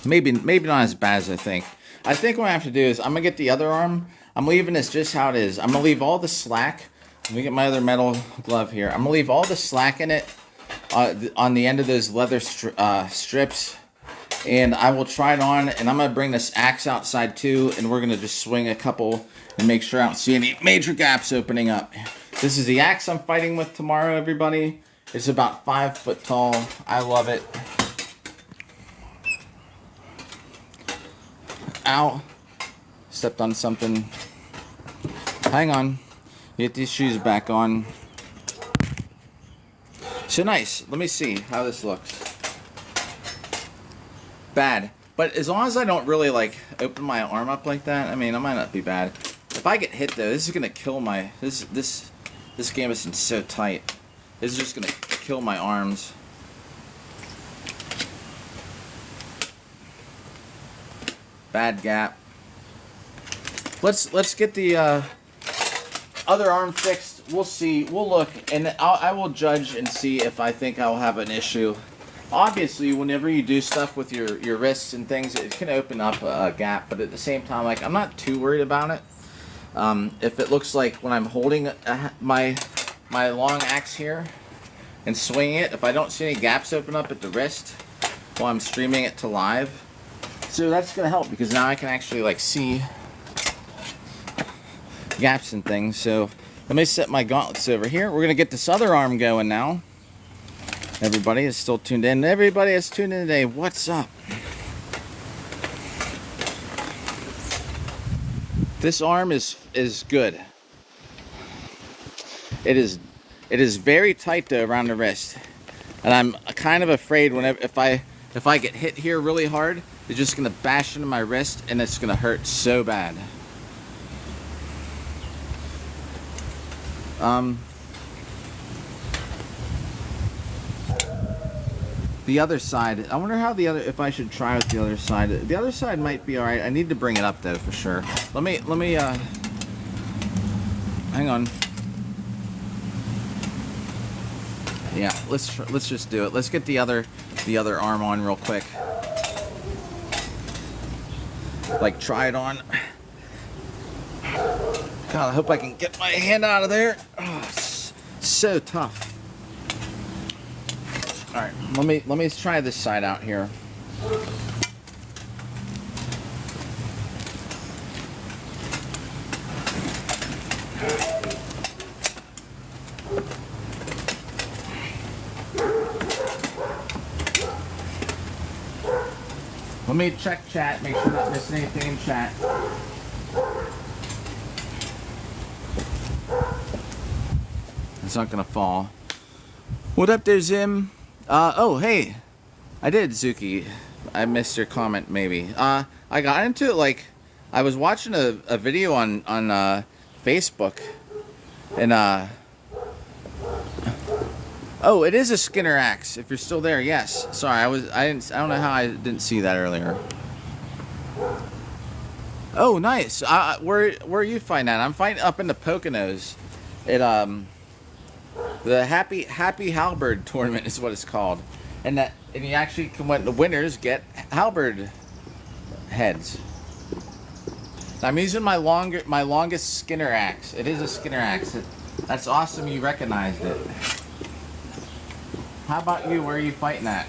Maybe not as bad as I think. I think what I have to do is I'm gonna get the other arm. I'm leaving this just how it is. I'm gonna leave all the slack. Let me get my other metal glove here. I'm gonna leave all the slack in it on the end of those leather strips, and I will try it on. And I'm gonna bring this axe outside too, and we're gonna just swing a couple and make sure I don't see any major gaps opening up. This is the axe I'm fighting with tomorrow, everybody. It's about 5 foot tall. I love it. Ow. Stepped on something. Hang on. Get these shoes back on. So nice. Let me see how this looks. Bad. But as long as I don't really like open my arm up like that, I mean, I might not be bad. If I get hit though, this is gonna kill my this gambeson's so tight. This is just gonna kill my arms. Bad gap. Let's get the other arm fixed. We'll see. We'll look, and I will judge and see if I think I'll have an issue. Obviously, whenever you do stuff with your wrists and things, it can open up a gap. But at the same time, like, I'm not too worried about it. If it looks like when I'm holding my long axe here and swinging it, if I don't see any gaps open up at the wrist while I'm streaming it to live, so that's gonna help because now I can actually like see gaps and things. So let me set my gauntlets over here. We're gonna get this other arm going now. Everybody is still tuned in. Everybody is tuned in today. What's up? This arm is good. It is very tight though around the wrist, and I'm kind of afraid whenever if I get hit here really hard, it's just gonna bash into my wrist and it's gonna hurt so bad. The other side, I wonder how if I should try with the other side. The other side might be all right. I need to bring it up though for sure. Let me hang on. Yeah, let's just do it. Let's get the other arm on real quick. Like try it on. God, I hope I can get my hand out of there. Oh, it's so tough. All right, let me try this side out here. Let me check chat, make sure I'm not missing anything in chat. It's not gonna fall. What up there, Zim? Oh, hey. I did, Zuki. I missed your comment, maybe. I got into it, like, I was watching a video on Facebook, and, oh, it is a Skinner axe, if you're still there, yes. Sorry, I don't know how I didn't see that earlier. Oh, nice. Where are you fighting at? I'm fighting up in the Poconos. The Happy Halberd tournament is what it's called, and you actually can win. The winners get halberd heads. I'm using my longest Skinner axe. It is a Skinner axe. That's awesome. You recognized it. How about you? Where are you fighting at?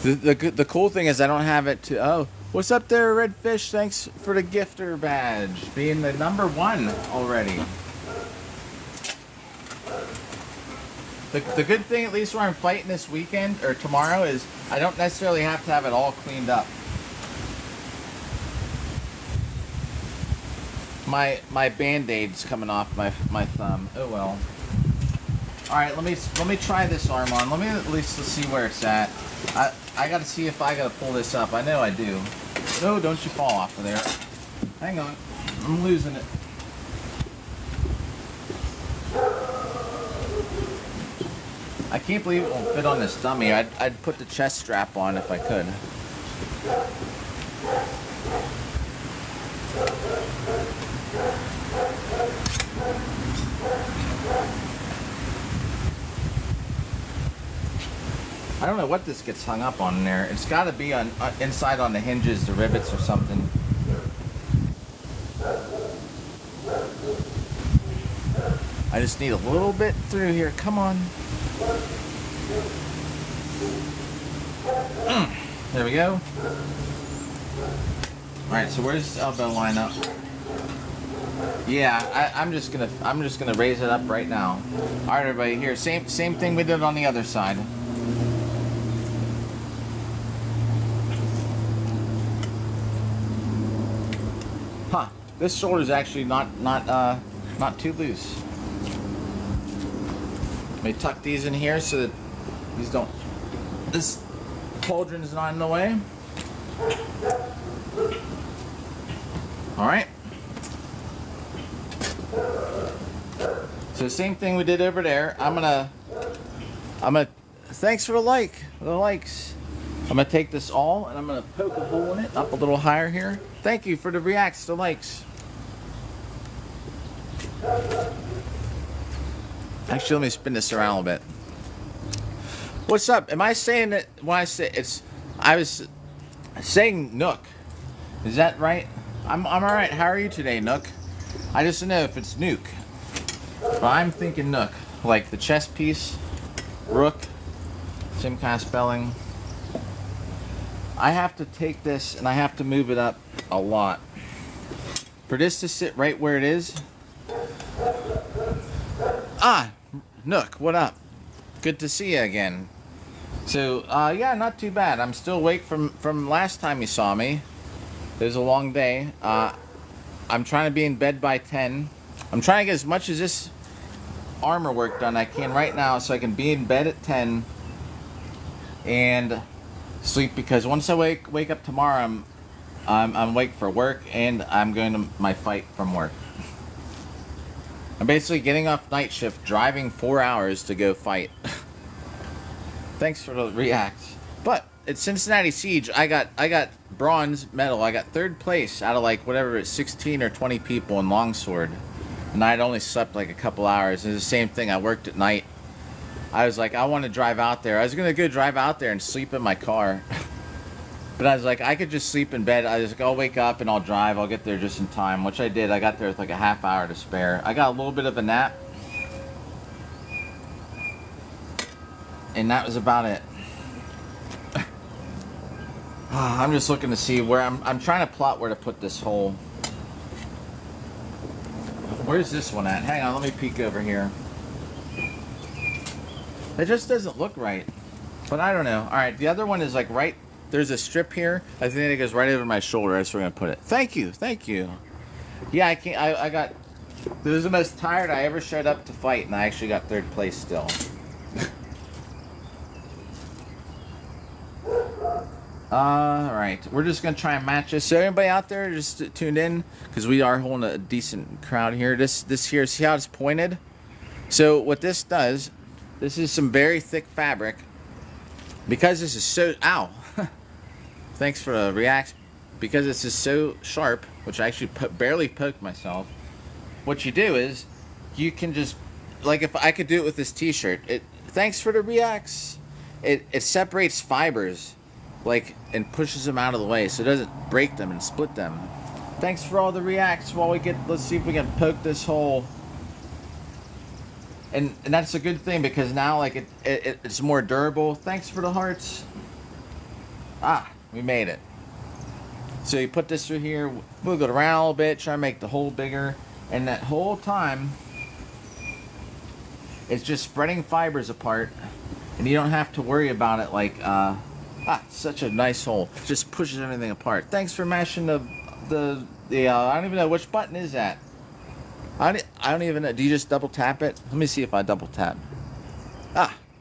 The cool thing is I don't have it to. Oh. What's up there, Redfish? Thanks for the gifter badge. Being the #1 already. The good thing, at least where I'm fighting this weekend, or tomorrow, is I don't necessarily have to have it all cleaned up. My Band-Aid's coming off my thumb. Oh well. Alright, let me try this arm on. Let me at least see where it's at. I gotta see if I gotta pull this up. I know I do. No, don't you fall off of there. Hang on. I'm losing it. I can't believe it won't fit on this dummy. I'd put the chest strap on if I could. I don't know what this gets hung up on there. It's got to be on inside on the hinges, the rivets or something. I just need a little bit through here. Come on. There we go. All right. So where's this elbow line up? Yeah, I'm just gonna raise it up right now. All right, everybody. Here, same thing we did on the other side. Huh, this shoulder is actually not too loose. Let me tuck these in here so that this pauldron is not in the way. All right. So same thing we did over there. I'm gonna. Thanks for the likes. I'm gonna take this all and I'm gonna poke a hole in it up a little higher here. Thank you for the reacts, the likes. Actually, let me spin this around a little bit. What's up? Am I saying that when I say it's? I was saying Nook. Is that right? I'm all right. How are you today, Nook? I just don't know if it's Nuke. But I'm thinking Nook, like the chess piece, Rook, same kind of spelling. I have to take this and I have to move it up a lot. For this to sit right where it is. Ah, Nook, what up? Good to see you again. So, yeah, not too bad. I'm still awake from last time you saw me. It was a long day. I'm trying to be in bed by 10. I'm trying to get as much as this armor work done I can right now so I can be in bed at 10 and sleep, because once I wake up tomorrow, I'm awake for work and I'm going to my fight from work. I'm basically getting off night shift, driving 4 hours to go fight. Thanks for the react. But at Cincinnati Siege, I got bronze medal. I got 3rd place out of like whatever, 16 or 20 people in longsword, and I'd only slept like a couple hours. It was the same thing. I worked at night. I was like, I want to drive out there. I was gonna go drive out there and sleep in my car, but I was like, I could just sleep in bed. I was like, I'll wake up and I'll drive. I'll get there just in time, which I did. I got there with like a half hour to spare. I got a little bit of a nap, and that was about it. I'm just looking to see where I'm trying to plot where to put this hole. Where's this one at? Hang on, let me peek over here. It just doesn't look right, but I don't know. All right, the other one is like right, there's a strip here. I think it goes right over my shoulder. That's where we're gonna put it. Thank you, thank you. Yeah, I got, this was the most tired I ever showed up to fight, and I actually got 3rd place still. Alright, we're just going to try and match this. So everybody out there just tuned in, because we are holding a decent crowd here. This here, see how it's pointed? So what this does, this is some very thick fabric. Because this is so, ow. Thanks for the react. Because this is so sharp, which I actually barely poked myself. What you do is, you can just, like if I could do it with this t-shirt. Thanks for the reacts. It separates fibers, like, and pushes them out of the way so it doesn't break them and split them. Thanks for all the reacts while we get, let's see if we can poke this hole. And that's a good thing, because now like it's more durable. Thanks for the hearts. Ah, we made it. So you put this through here, move it around a little bit, try to make the hole bigger, and that whole time it's just spreading fibers apart, and you don't have to worry about it like such a nice hole. Just pushes everything apart. Thanks for mashing the I don't even know which button is that. I don't even know. Do you just double tap it? Let me see if I double tap.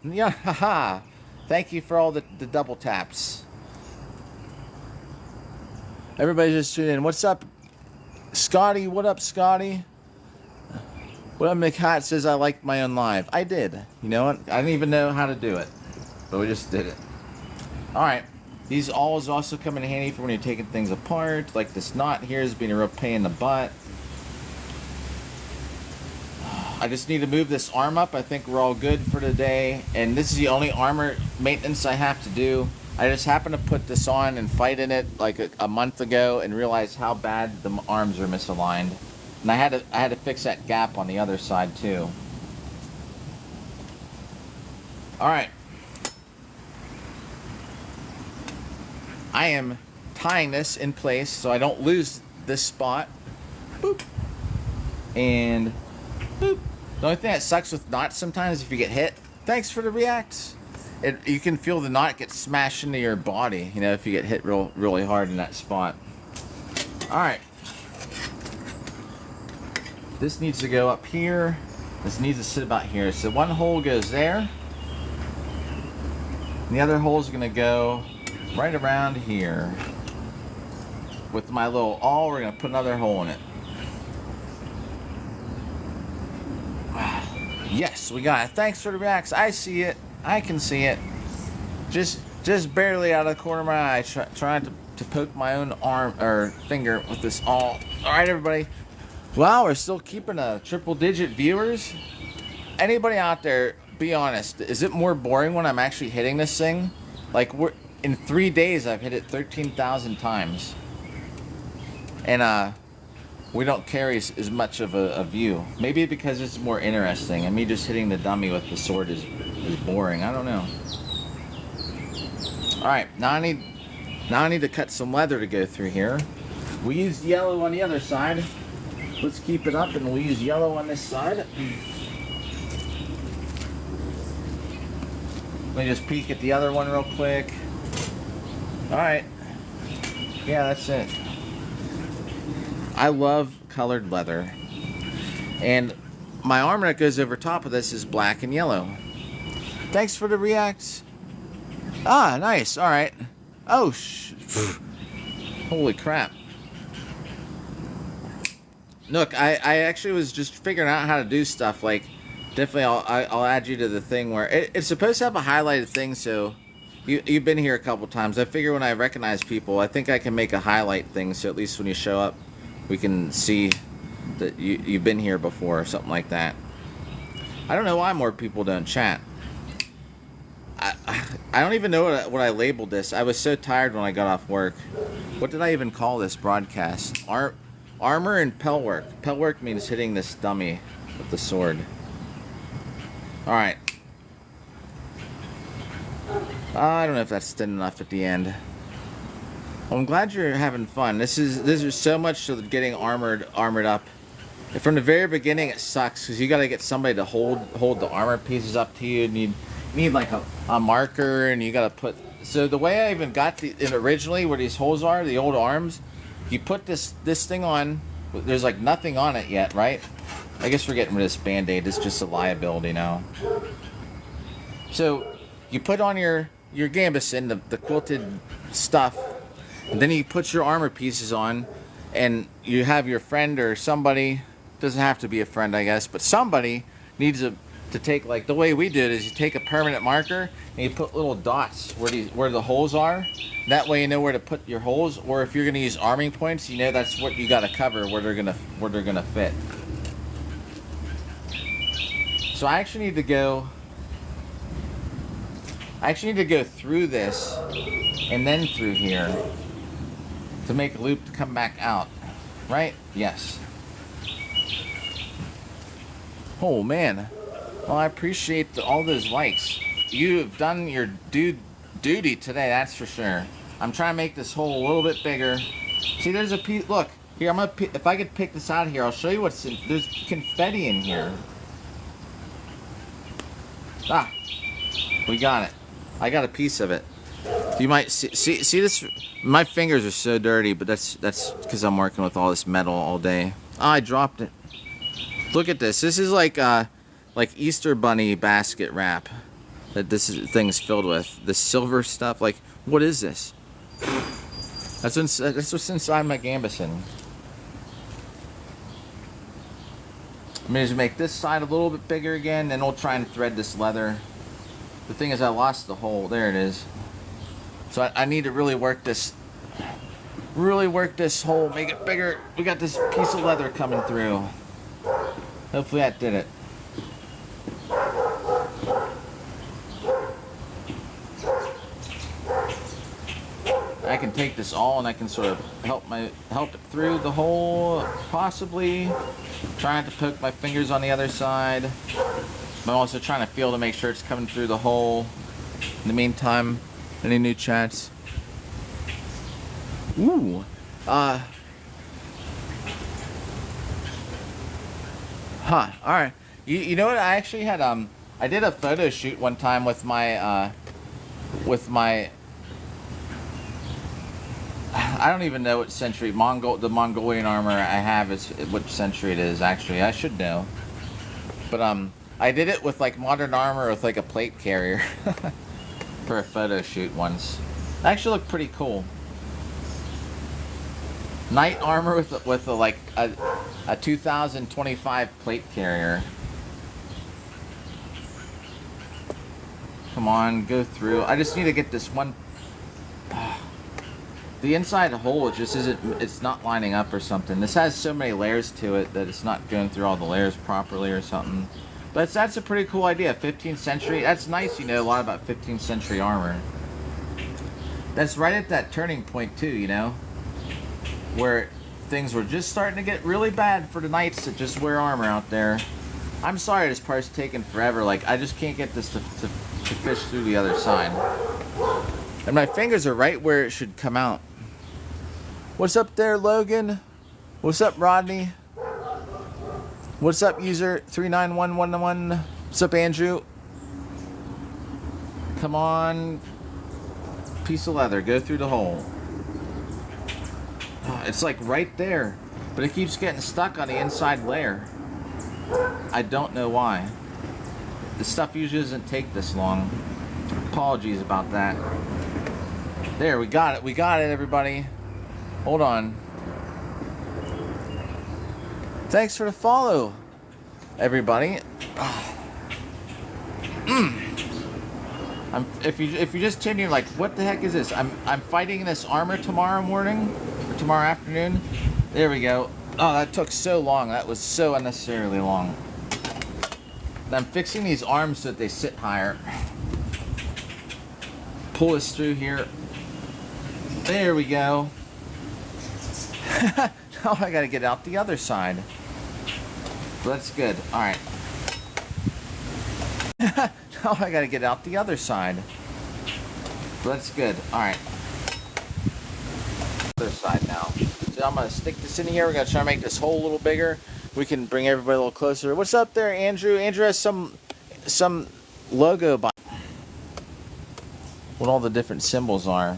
Yeah, haha. Thank you for all the double taps. Everybody just tuned in. What's up, Scotty? What up, Scotty? What up, McHat says I liked my own live. I did. You know what? I didn't even know how to do it, but we just did it. Alright, these awls also come in handy for when you're taking things apart. Like this knot here has been a real pain in the butt. I just need to move this arm up. I think we're all good for today. And this is the only armor maintenance I have to do. I just happened to put this on and fight in it like a month ago and realized how bad the arms are misaligned. And I had to fix that gap on the other side too. Alright. I am tying this in place so I don't lose this spot. Boop. And boop. The only thing that sucks with knots sometimes if you get hit. Thanks for the reacts. You can feel the knot get smashed into your body, you know, if you get hit really hard in that spot. Alright. This needs to go up here. This needs to sit about here. So one hole goes there. And the other hole is going to go right around here. With my little awl, we're going to put another hole in it. Yes, we got it. Thanks for the reacts. I see it. I can see it. Just barely out of the corner of my eye, trying to poke my own arm or finger with this awl. All right, everybody. Wow, we're still keeping a triple-digit viewers. Anybody out there, be honest. Is it more boring when I'm actually hitting this thing? Like in 3 days, I've hit it 13,000 times, and we don't carry as much of a view. Maybe because it's more interesting, and me just hitting the dummy with the sword is boring. I don't know. All right, now I need to cut some leather to go through here. We used yellow on the other side. Let's keep it up, and we'll use yellow on this side. Let me just peek at the other one real quick. Alright. Yeah, that's it. I love colored leather. And my armor that goes over top of this is black and yellow. Thanks for the reacts. Ah, nice. Alright. Oh, holy crap. Look, I actually was just figuring out how to do stuff. Like, definitely I'll add you to the thing where it's supposed to have a highlighted thing, so you've been here a couple times. I figure when I recognize people, I think I can make a highlight thing, so at least when you show up, we can see that you've been here before or something like that. I don't know why more people don't chat. I don't even know what I labeled this. I was so tired when I got off work. What did I even call this broadcast? Armor and Pell work. Pell work means hitting this dummy with the sword. Alright. I don't know if that's thin enough at the end. Well, I'm glad you're having fun. This is so much to getting armored up. And from the very beginning, it sucks because you got to get somebody to hold the armor pieces up to you. And you need like a marker, and you got to put. So the way I even got it originally, where these holes are, the old arms, you put this thing on. There's like nothing on it yet, right? I guess we're getting rid of this band-aid. It's just a liability now. So you put on your gambeson, the quilted stuff, and then you put your armor pieces on, and you have your friend or somebody, doesn't have to be a friend I guess, but somebody needs to take, like the way we did is you take a permanent marker and you put little dots where the holes are. That way you know where to put your holes, or if you're going to use arming points, you know that's what you got to cover, where they're going to fit. So I actually need to go through this and then through here to make a loop to come back out. Right? Yes. Oh man. Well, I appreciate all those likes. You've done your duty today, that's for sure. I'm trying to make this hole a little bit bigger. See, there's a piece. Look, here, if I could pick this out here, I'll show you what's in. There's confetti in here. Ah, we got it. I got a piece of it. You might see this. My fingers are so dirty, but that's because I'm working with all this metal all day. Oh, I dropped it. Look at this. This is like Easter bunny basket wrap that thing's filled with. The silver stuff. Like, what is this? That's what's inside my gambeson. I'm going to make this side a little bit bigger again, then we'll try and thread this leather. The thing is, I lost the hole. There it is. So I need to really work this hole, make it bigger. We got this piece of leather coming through. Hopefully that did it. I can take this all and I can sort of help it through the hole, possibly. Trying to poke my fingers on the other side. I'm also trying to feel to make sure it's coming through the hole. In the meantime, any new chats? Ooh. Alright. You know what? I actually had I did a photo shoot one time with my I don't even know what century the Mongolian armor I have is which century it is actually. I should know. But I did it with like modern armor with like a plate carrier for a photo shoot once. It actually looked pretty cool. Knight armor with like a 2025 plate carrier. Come on, go through. I just need to get this one. The inside hole just isn't, it's not lining up or something. This has so many layers to it that it's not going through all the layers properly or something. But that's a pretty cool idea. 15th century. That's nice, you know a lot about 15th century armor. That's right at that turning point too, you know, where things were just starting to get really bad for the knights that just wear armor out there. I'm sorry this part's taking forever. Like, I just can't get this to fish through the other side. And my fingers are right where it should come out. What's up there, Logan? What's up, Rodney? What's up, user 39111? What's up, Andrew? Come on. Piece of leather, go through the hole. Oh, it's like right there, but it keeps getting stuck on the inside layer. I don't know why. This stuff usually doesn't take this long. Apologies about that. There, we got it. We got it, everybody. Hold on. Thanks for the follow, everybody. If you just tuned in, like, what the heck is this? I'm fighting this armor tomorrow morning or tomorrow afternoon. There we go. Oh, that took so long. That was so unnecessarily long. I'm fixing these arms so that they sit higher. Pull this through here. There we go. Now I gotta get out the other side. That's good. All right. Now I gotta get out the other side. That's good. All right. Other side now. So I'm gonna stick this in here. We're gonna try to make this hole a little bigger. We can bring everybody a little closer. What's up there, Andrew? Andrew has some logo by what all the different symbols are.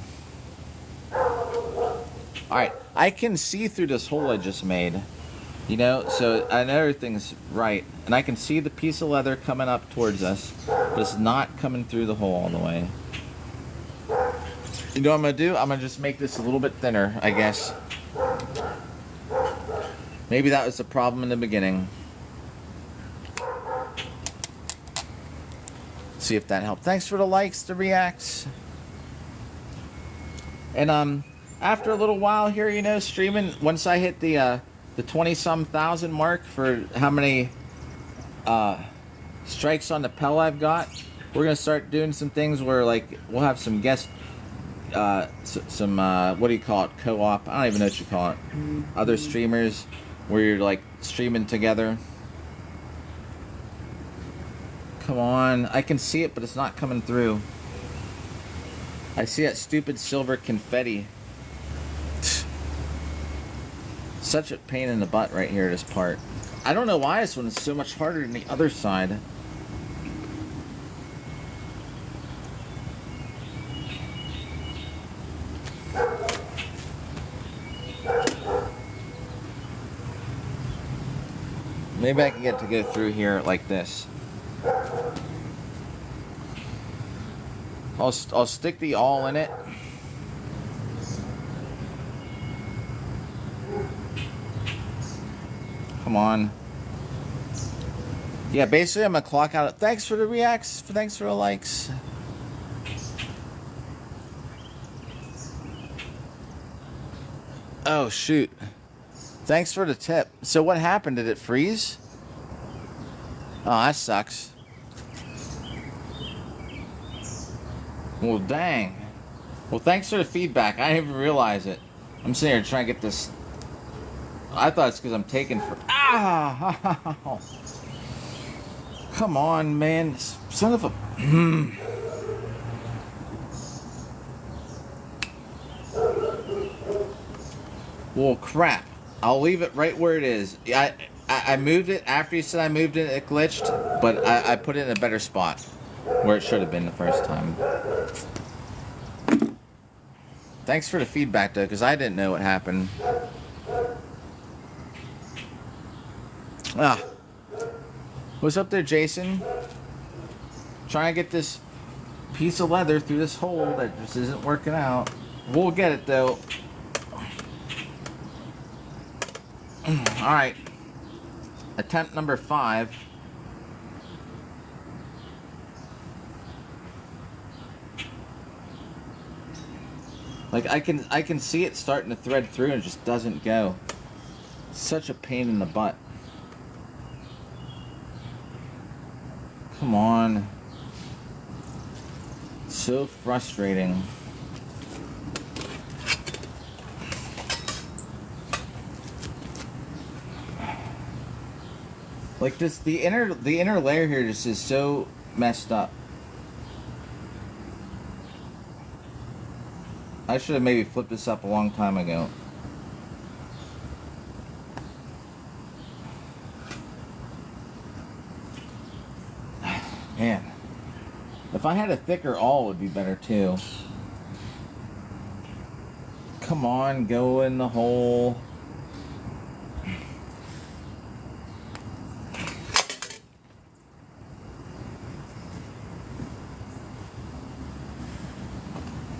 All right, I can see through this hole I just made, you know, so I know everything's right, and I can see the piece of leather coming up towards us, but it's not coming through the hole all the way. You know what I'm gonna do? I'm gonna just make this a little bit thinner, I guess. Maybe that was the problem in the beginning. See if that helped. Thanks for the likes, the reacts. And after a little while here, you know, streaming, once I hit the 20-some thousand mark for how many strikes on the Pell I've got, we're gonna start doing some things where, like, we'll have some guest some what do you call it, co-op, I don't even know what you call it, other streamers where you're like streaming together. Come on, I can see it, but it's not coming through. I see that stupid silver confetti. Such a pain in the butt right here, this part. I don't know why this one is so much harder than the other side. Maybe I can get to go through here like this. I'll stick the awl in it. Come on. Yeah, basically I'm gonna clock out. Thanks for the reacts. Thanks for the likes. Oh shoot. Thanks for the tip. So what happened? Did it freeze? Oh, that sucks. Well, dang. Well, thanks for the feedback. I didn't even realize it. I'm sitting here trying to get this. I thought it's because I'm taking for. Ah! Come on, man. Son of a. Well, crap. I'll leave it right where it is. I moved it after you said I moved it. It glitched, but I put it in a better spot where it should have been the first time. Thanks for the feedback, though, because I didn't know what happened. Ah, what's up there, Jason? Trying to get this piece of leather through this hole that just isn't working out. We'll get it though. All right, attempt number 5. Like I can see it starting to thread through and it just doesn't go. Such a pain in the butt. Come on. So frustrating. Like this, the inner layer here just is so messed up. I should have maybe flipped this up a long time ago. Man, if I had a thicker awl, it would be better too. Come on, go in the hole.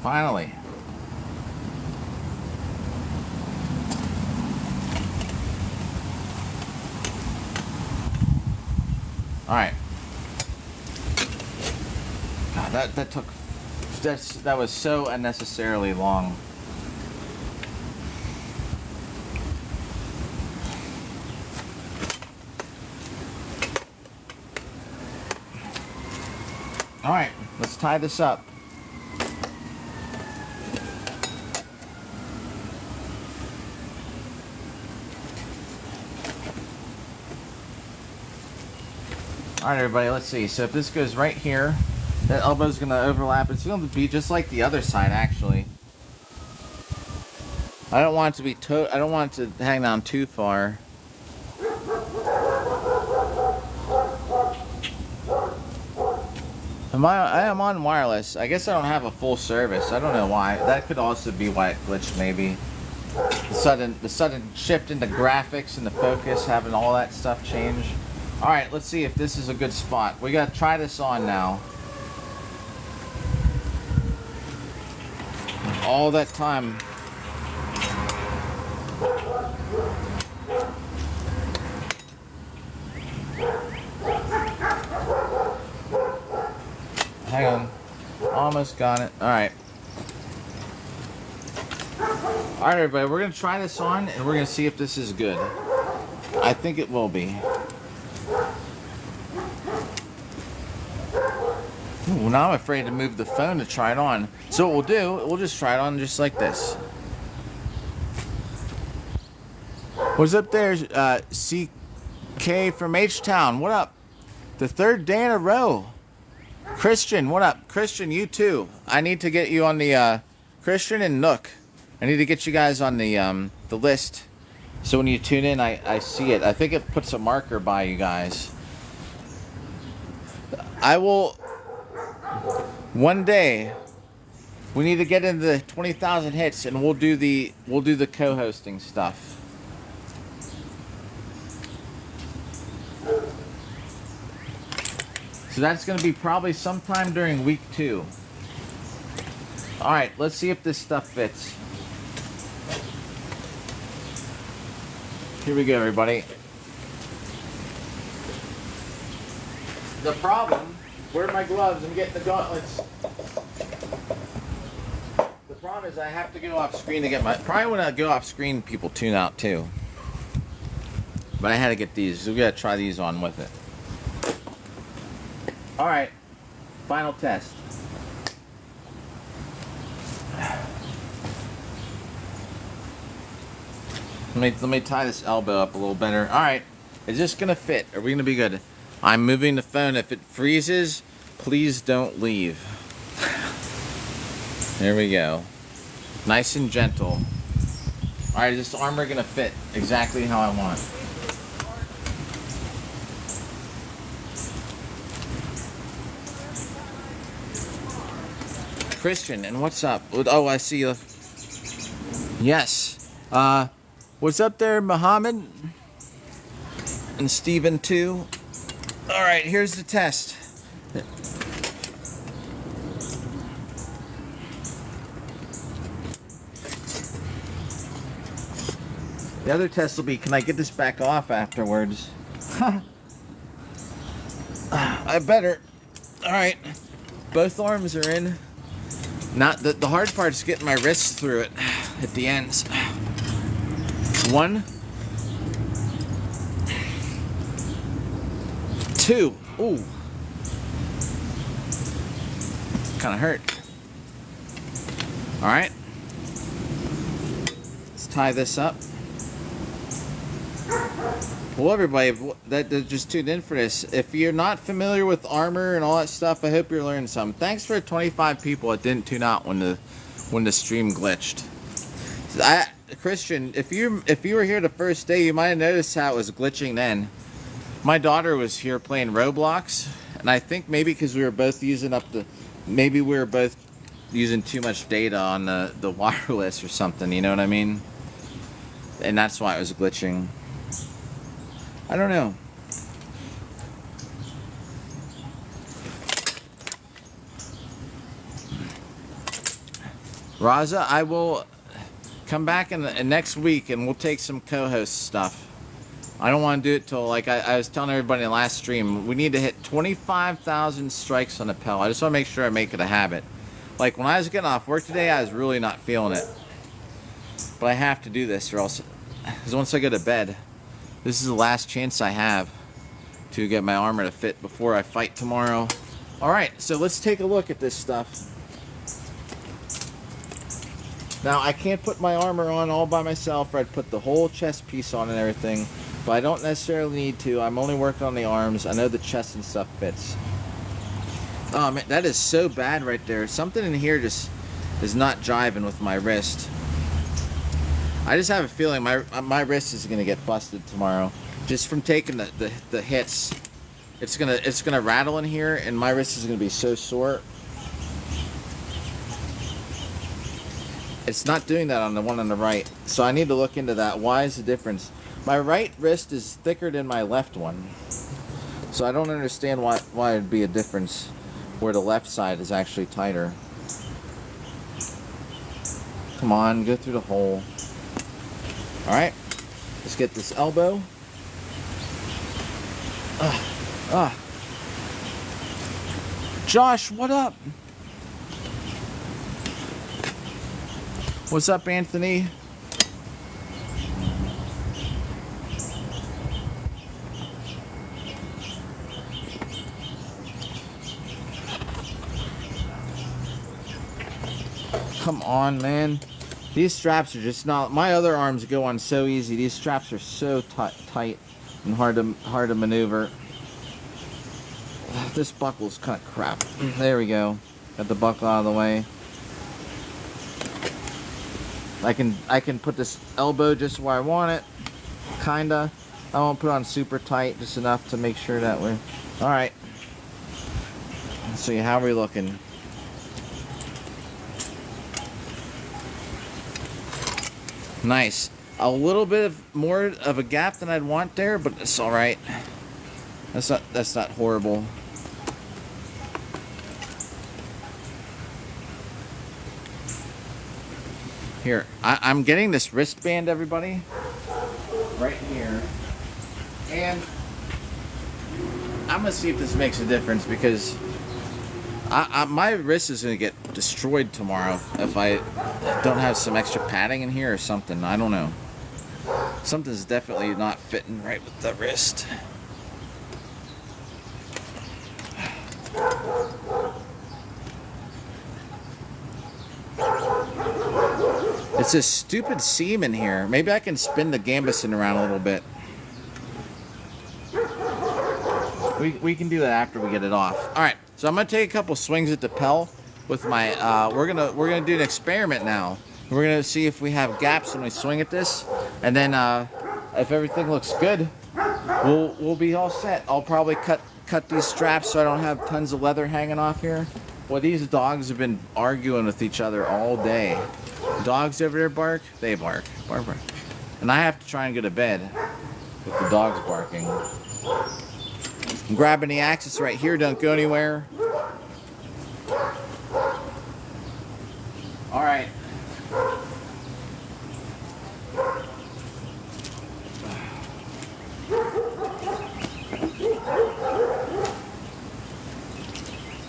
Finally. All right. God, that was so unnecessarily long. All right, let's tie this up. All right, everybody, let's see. So if this goes right here, that elbow's going to overlap. It's going to be just like the other side, actually. I don't want it to be I don't want it to hang down too far. I am on wireless. I guess I don't have a full service. I don't know why. That could also be why it glitched, maybe. The sudden shift into graphics and the focus, having all that stuff change. All right, let's see if this is a good spot. We got to try this on now. All that time. Hang on. Almost got it. All right. All right, everybody. We're going to try this on, and we're going to see if this is good. I think it will be. Ooh, now I'm afraid to move the phone to try it on. So what we'll do, we'll just try it on just like this. What's up there, CK from H-Town? What up? The third day in a row. Christian, what up? Christian, you too. I need to get you on the, Christian and Nook. I need to get you guys on the list. So when you tune in, I see it. I think it puts a marker by you guys. I will... One day, we need to get into the 20,000 hits, and we'll do the co-hosting stuff. So that's going to be probably sometime during week 2. All right, let's see if this stuff fits. Here we go, everybody. The problem. Where are my gloves? I'm getting the gauntlets. The problem is I have to go off screen to get my... Probably when I go off screen, people tune out too. But I had to get these, so we gotta try these on with it. Alright. Final test. Let me tie this elbow up a little better. Alright. Is this gonna fit? Are we gonna be good? I'm moving the phone. If it freezes, please don't leave. There we go. Nice and gentle. Alright, is this armor gonna fit exactly how I want? Christian, and what's up? Oh, I see you. Yes. What's up there, Muhammad? And Steven too. Alright, here's the test. The other test will be, can I get this back off afterwards? I better. Alright. Both arms are in. Not the hard part is getting my wrists through it at the ends. 1, 2. Ooh. Kind of hurt. All right. Let's tie this up. Well, everybody that just tuned in for this, if you're not familiar with armor and all that stuff, I hope you're learning something. Thanks for 25 people that didn't tune out when the stream glitched. Christian, if you were here the first day, you might have noticed how it was glitching then. My daughter was here playing Roblox, And I think maybe because we were both using maybe we were both using too much data on the wireless or something, you know what I mean? And that's why it was glitching. I don't know. Raza, I will come back in next week and we'll take some co-host stuff. I don't want to do it till, like I was telling everybody in the last stream, we need to hit 25,000 strikes on the Pell. I just want to make sure I make it a habit. Like when I was getting off work today, I was really not feeling it. But I have to do this or else, because once I go to bed, this is the last chance I have to get my armor to fit before I fight tomorrow. Alright, so let's take a look at this stuff. Now, I can't put my armor on all by myself, or I'd put the whole chest piece on and everything. But I don't necessarily need to. I'm only working on the arms. I know the chest and stuff fits. Oh, man, that is so bad right there. Something in here just is not jiving with my wrist. I just have a feeling my wrist is going to get busted tomorrow. Just from taking the hits. It's gonna rattle in here, and my wrist is going to be so sore. It's not doing that on the one on the right. So I need to look into that. Why is the difference? My right wrist is thicker than my left one. So I don't understand why it'd be a difference where the left side is actually tighter. Come on, go through the hole. Alright, let's get this elbow. Josh, what up? What's up, Anthony? Come on, man. These straps are just not... My other arms go on so easy. These straps are so tight and hard to maneuver. This buckle's kind of crap. There we go. Got the buckle out of the way. I can put this elbow just where I want it. Kinda. I won't put it on super tight, just enough to make sure that we're... Alright. Let's see, how are we looking? Nice. A little bit more of a gap than I'd want there, but it's alright. That's not horrible. Here, I'm getting this wristband, everybody, right here, and I'm gonna see if this makes a difference, because my wrist is gonna get destroyed tomorrow if I don't have some extra padding in here or something. I don't know. Something's definitely not fitting right with the wrist. It's a stupid seam in here. Maybe I can spin the gambeson around a little bit. We can do that after we get it off. All right, so I'm gonna take a couple swings at the Pell with my. We're gonna do an experiment now. We're gonna see if we have gaps when we swing at this, and then if everything looks good, we'll be all set. I'll probably cut these straps so I don't have tons of leather hanging off here. Well, these dogs have been arguing with each other all day. Dogs over there bark, they bark. Bark, bark. And I have to try and go to bed with the dogs barking. I'm grabbing the axis right here, don't go anywhere. Alright.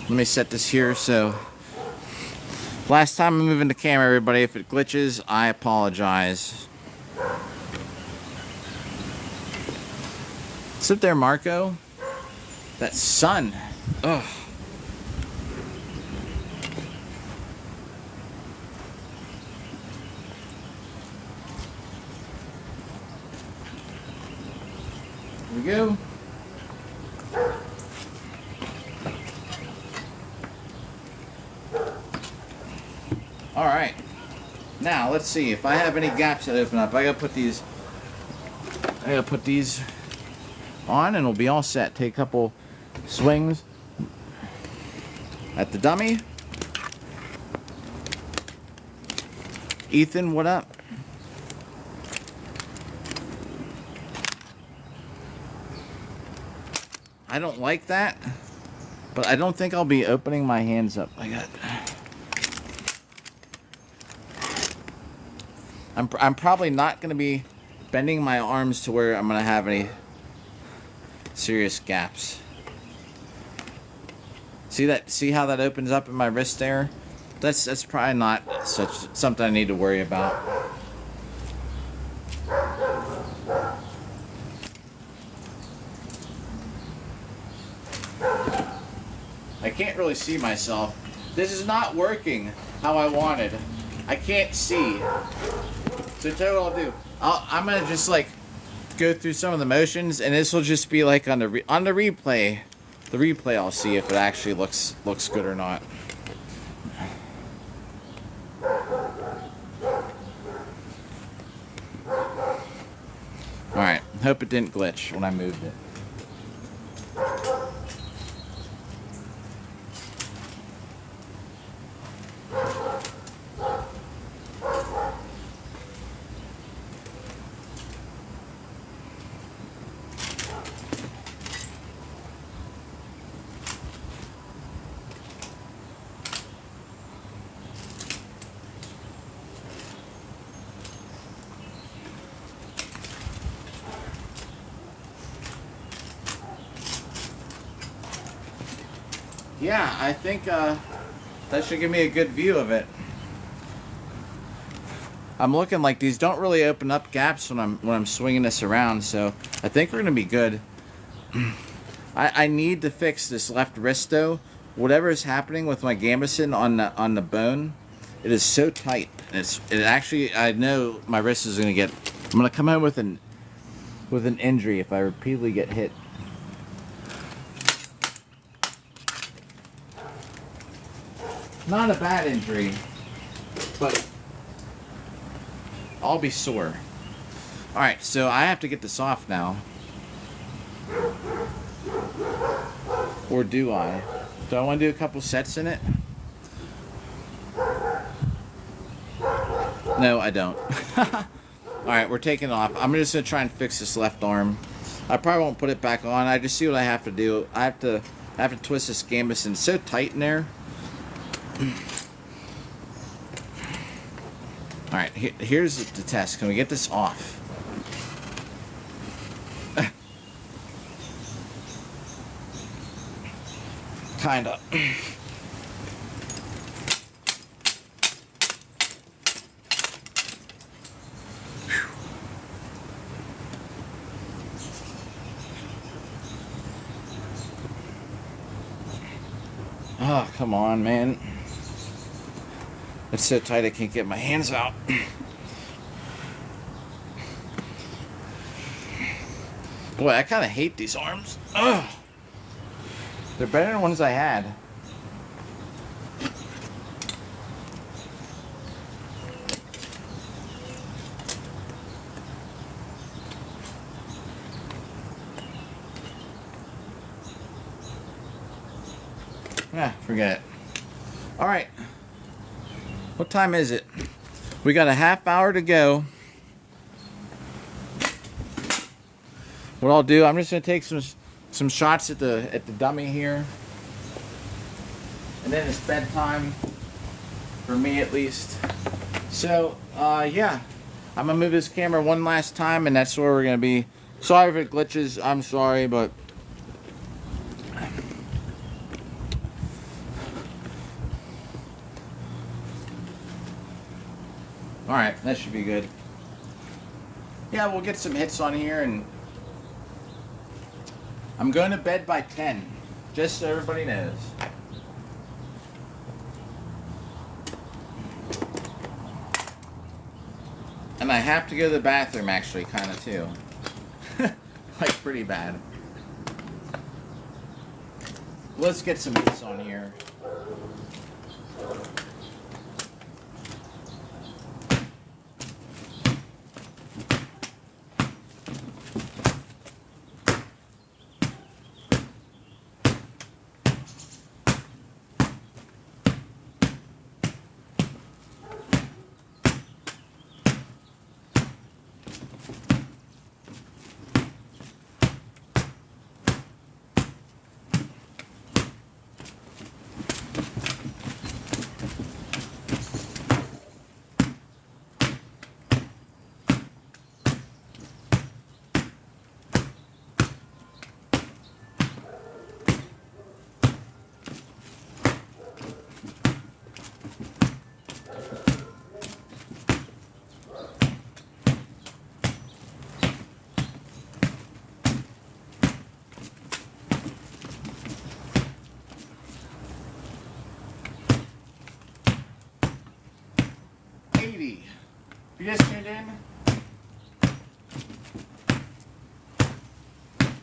Let me set this here so... Last time I'm moving the camera, everybody, if it glitches, I apologize. Sit there, Marco. That sun. Ugh. Here we go. Alright, now let's see if I have any gaps that open up. I gotta put these on and we'll be all set. Take a couple swings. at the dummy. Ethan, what up? I don't like that, but I don't think I'll be opening my hands up. I'm probably not going to be bending my arms to where I'm going to have any serious gaps. See that? See how that opens up in my wrist there? That's probably not something I need to worry about. I can't really see myself. This is not working how I wanted. I can't see. So tell you what I'll do. I'm gonna just like go through some of the motions, and this will just be like on the replay. The replay, I'll see if it actually looks good or not. All right. Hope it didn't glitch when I moved it. Yeah, I think that should give me a good view of it. I'm looking like these don't really open up gaps when I'm swinging this around, so I think we're gonna be good. I need to fix this left wrist though. Whatever is happening with my gambeson on the bone, it is so tight. It actually, I know my wrist is gonna get. I'm gonna come home with an injury if I repeatedly get hit. Not a bad injury, but I'll be sore. Alright, so I have to get this off now. Or do I? Do I want to do a couple sets in it? No, I don't. Alright, we're taking it off. I'm just going to try and fix this left arm. I probably won't put it back on. I just see what I have to do. I have to twist this gambeson. It's so tight in there. Alright, here's the test. Can we get this off? Kinda. Oh, come on, man. It's so tight I can't get my hands out. Boy, I kind of hate these arms. Ugh. They're better than the ones I had. Yeah, forget it. All right. What time is it? We got a half hour to go. What I'll do, I'm just gonna take some shots at the dummy here, and then it's bedtime for me at least. So yeah, I'm gonna move this camera one last time, and that's where we're gonna be. Sorry if it glitches. I'm sorry, but alright, that should be good. Yeah, we'll get some hits on here, and I'm going to bed by 10, just so everybody knows. And I have to go to the bathroom, actually, kind of, too. Like, pretty bad. Let's get some hits on here.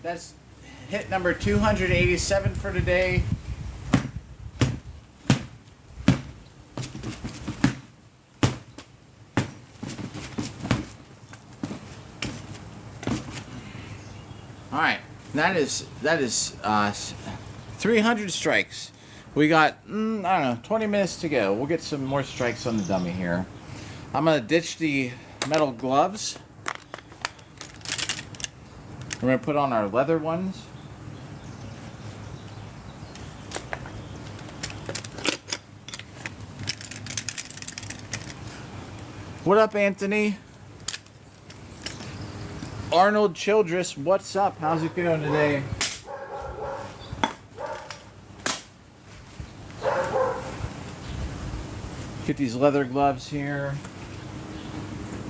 that's hit number 287 for today. All right, that is 300 strikes. We got, I don't know, 20 minutes to go. We'll get some more strikes on the dummy here. I'm gonna ditch the metal gloves. We're gonna put on our leather ones. What up, Anthony? Arnold Childress, what's up? How's it going today? Get these leather gloves here.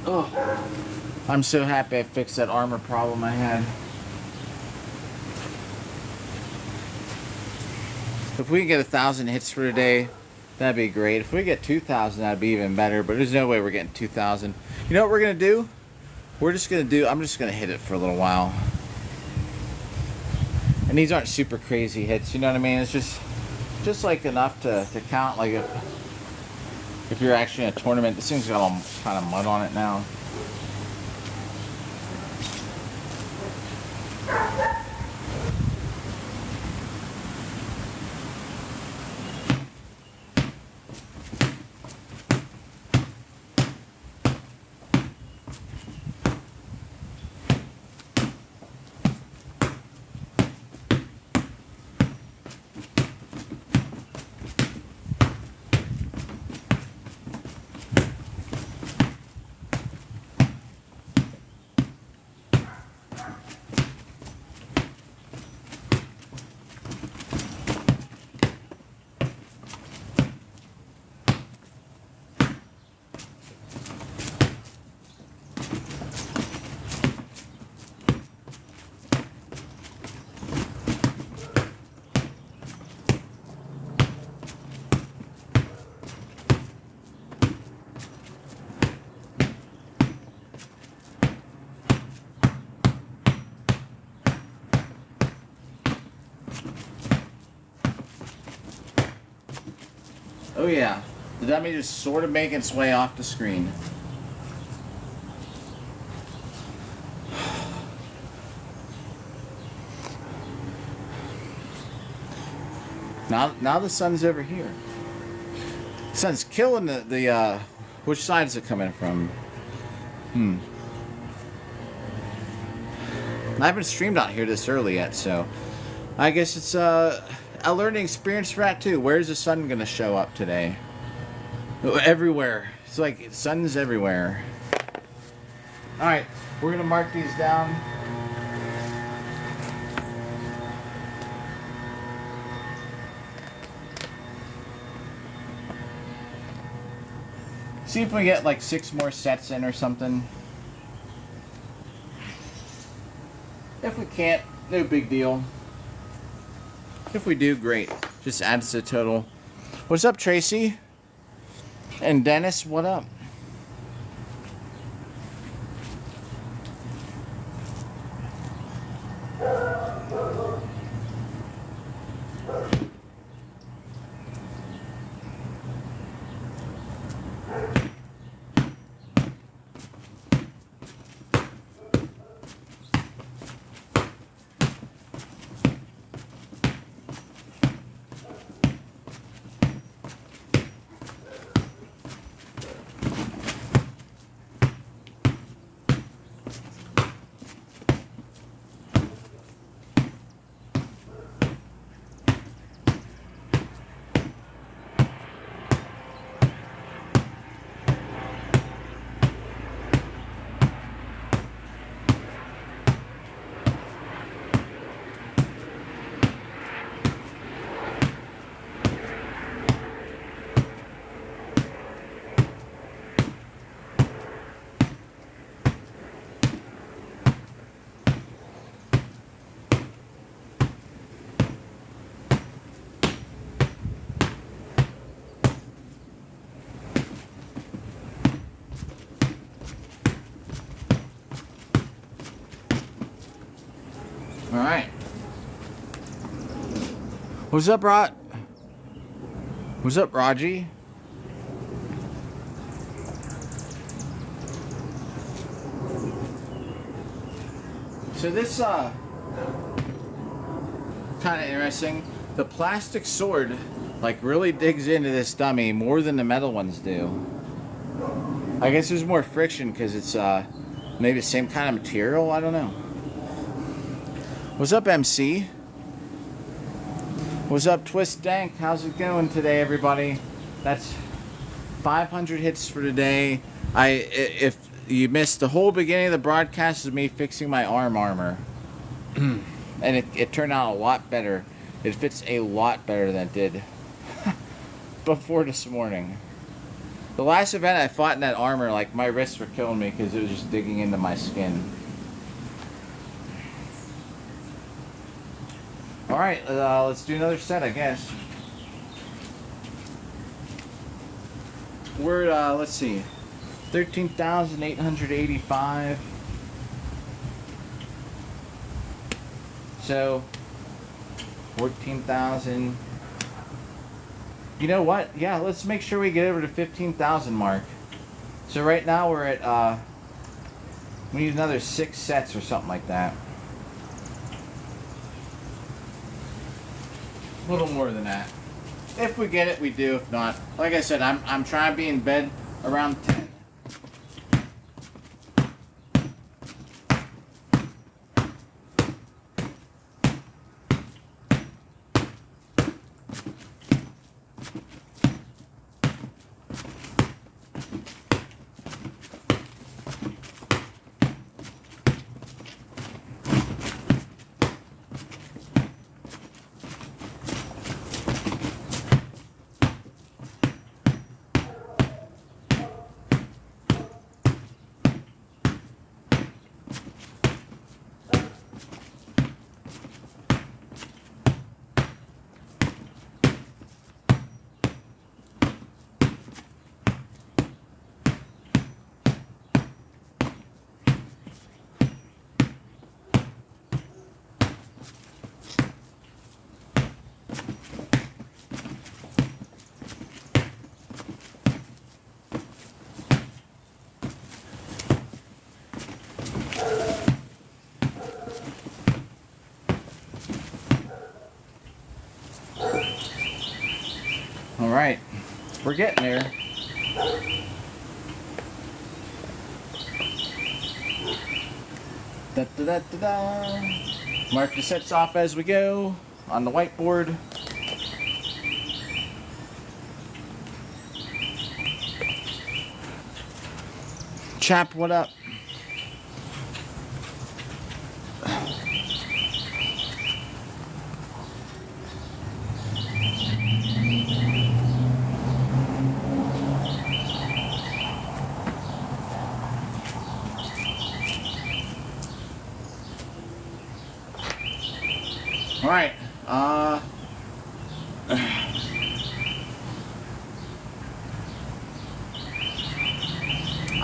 Oh, I'm so happy I fixed that armor problem I had. If we can get 1,000 hits for today, that'd be great. If we get 2,000, that'd be even better, but there's no way we're getting 2,000. You know what we're gonna do? I'm just gonna hit it for a little while. And these aren't super crazy hits, you know what I mean? It's just like enough to count, like if you're actually in a tournament. This thing's got all kind of mud on it now. Oh yeah, the dummy just sort of making its way off the screen. Now the sun's over here. The sun's killing the which side is it coming from? I haven't streamed out here this early yet, so I guess it's a learning experience for that too. Where's the sun gonna show up today? Everywhere. It's like sun's everywhere. All right, we're gonna mark these down. See if we get like 6 more sets in or something. If we can't, no big deal. If we do, great. Just adds to the total. What's up, Tracy? And Dennis, what up? All right. What's up, Rod? What's up, Raji? So this kind of interesting. The plastic sword like really digs into this dummy more than the metal ones do. I guess there's more friction because it's maybe the same kind of material. I don't know. What's up, MC? What's up, Twist Dank? How's it going today, everybody? That's 500 hits for today. If you missed the whole beginning of the broadcast, is me fixing my armor, and it turned out a lot better. It fits a lot better than it did before this morning. The last event I fought in that armor, like my wrists were killing me because it was just digging into my skin. All right, let's do another set, I guess. We're let's see, 13,885. So 14,000. You know what? Yeah, let's make sure we get over to 15,000 mark. So right now we're at we need another 6 sets or something like that. A little more than that. If we get it, we do. If not, like I said, I'm trying to be in bed around 10. All right, we're getting there. Da, da, da, da, da. Mark the sets off as we go on the whiteboard. Chap, what up? All right, I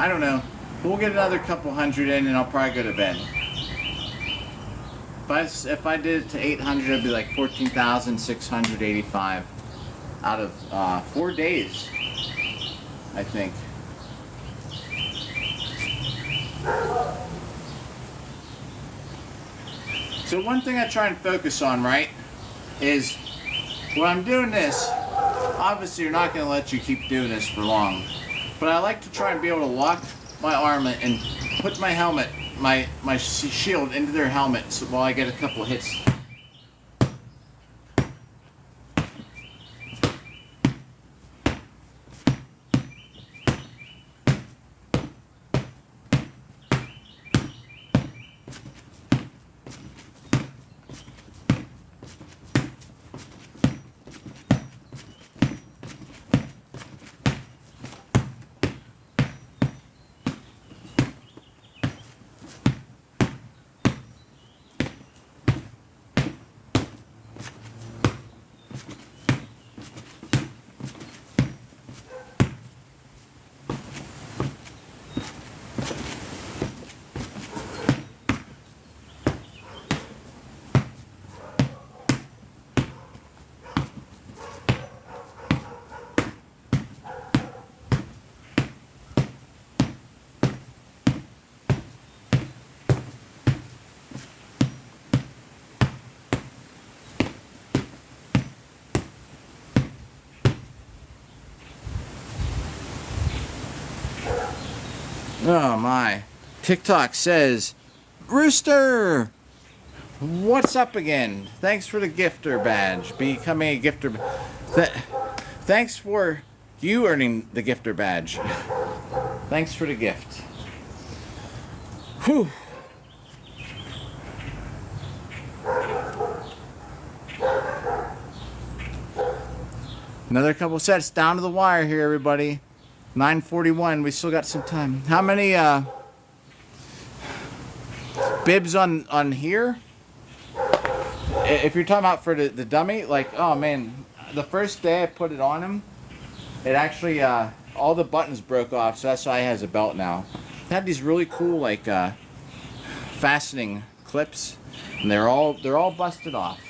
don't know. We'll get another couple hundred in and I'll probably go to bed. If I did it to 800, it'd be like 14,685 out of 4 days, I think. So one thing I try and focus on, right, is when I'm doing this, obviously you're not going to let you keep doing this for long, but I like to try and be able to lock my arm and put my helmet, my shield into their helmet so while I get a couple of hits. Oh my. TikTok says, Rooster, what's up again? Thanks for the gifter badge. Becoming a gifter. Thanks for you earning the gifter badge. Thanks for the gift. Whew. Another couple sets down to the wire here, everybody. 9:41. We still got some time. How many bibs on here? If you're talking about for the dummy, like, oh man, the first day I put it on him, it actually all the buttons broke off, so that's why he has a belt now. It had these really cool like fastening clips, and they're all busted off.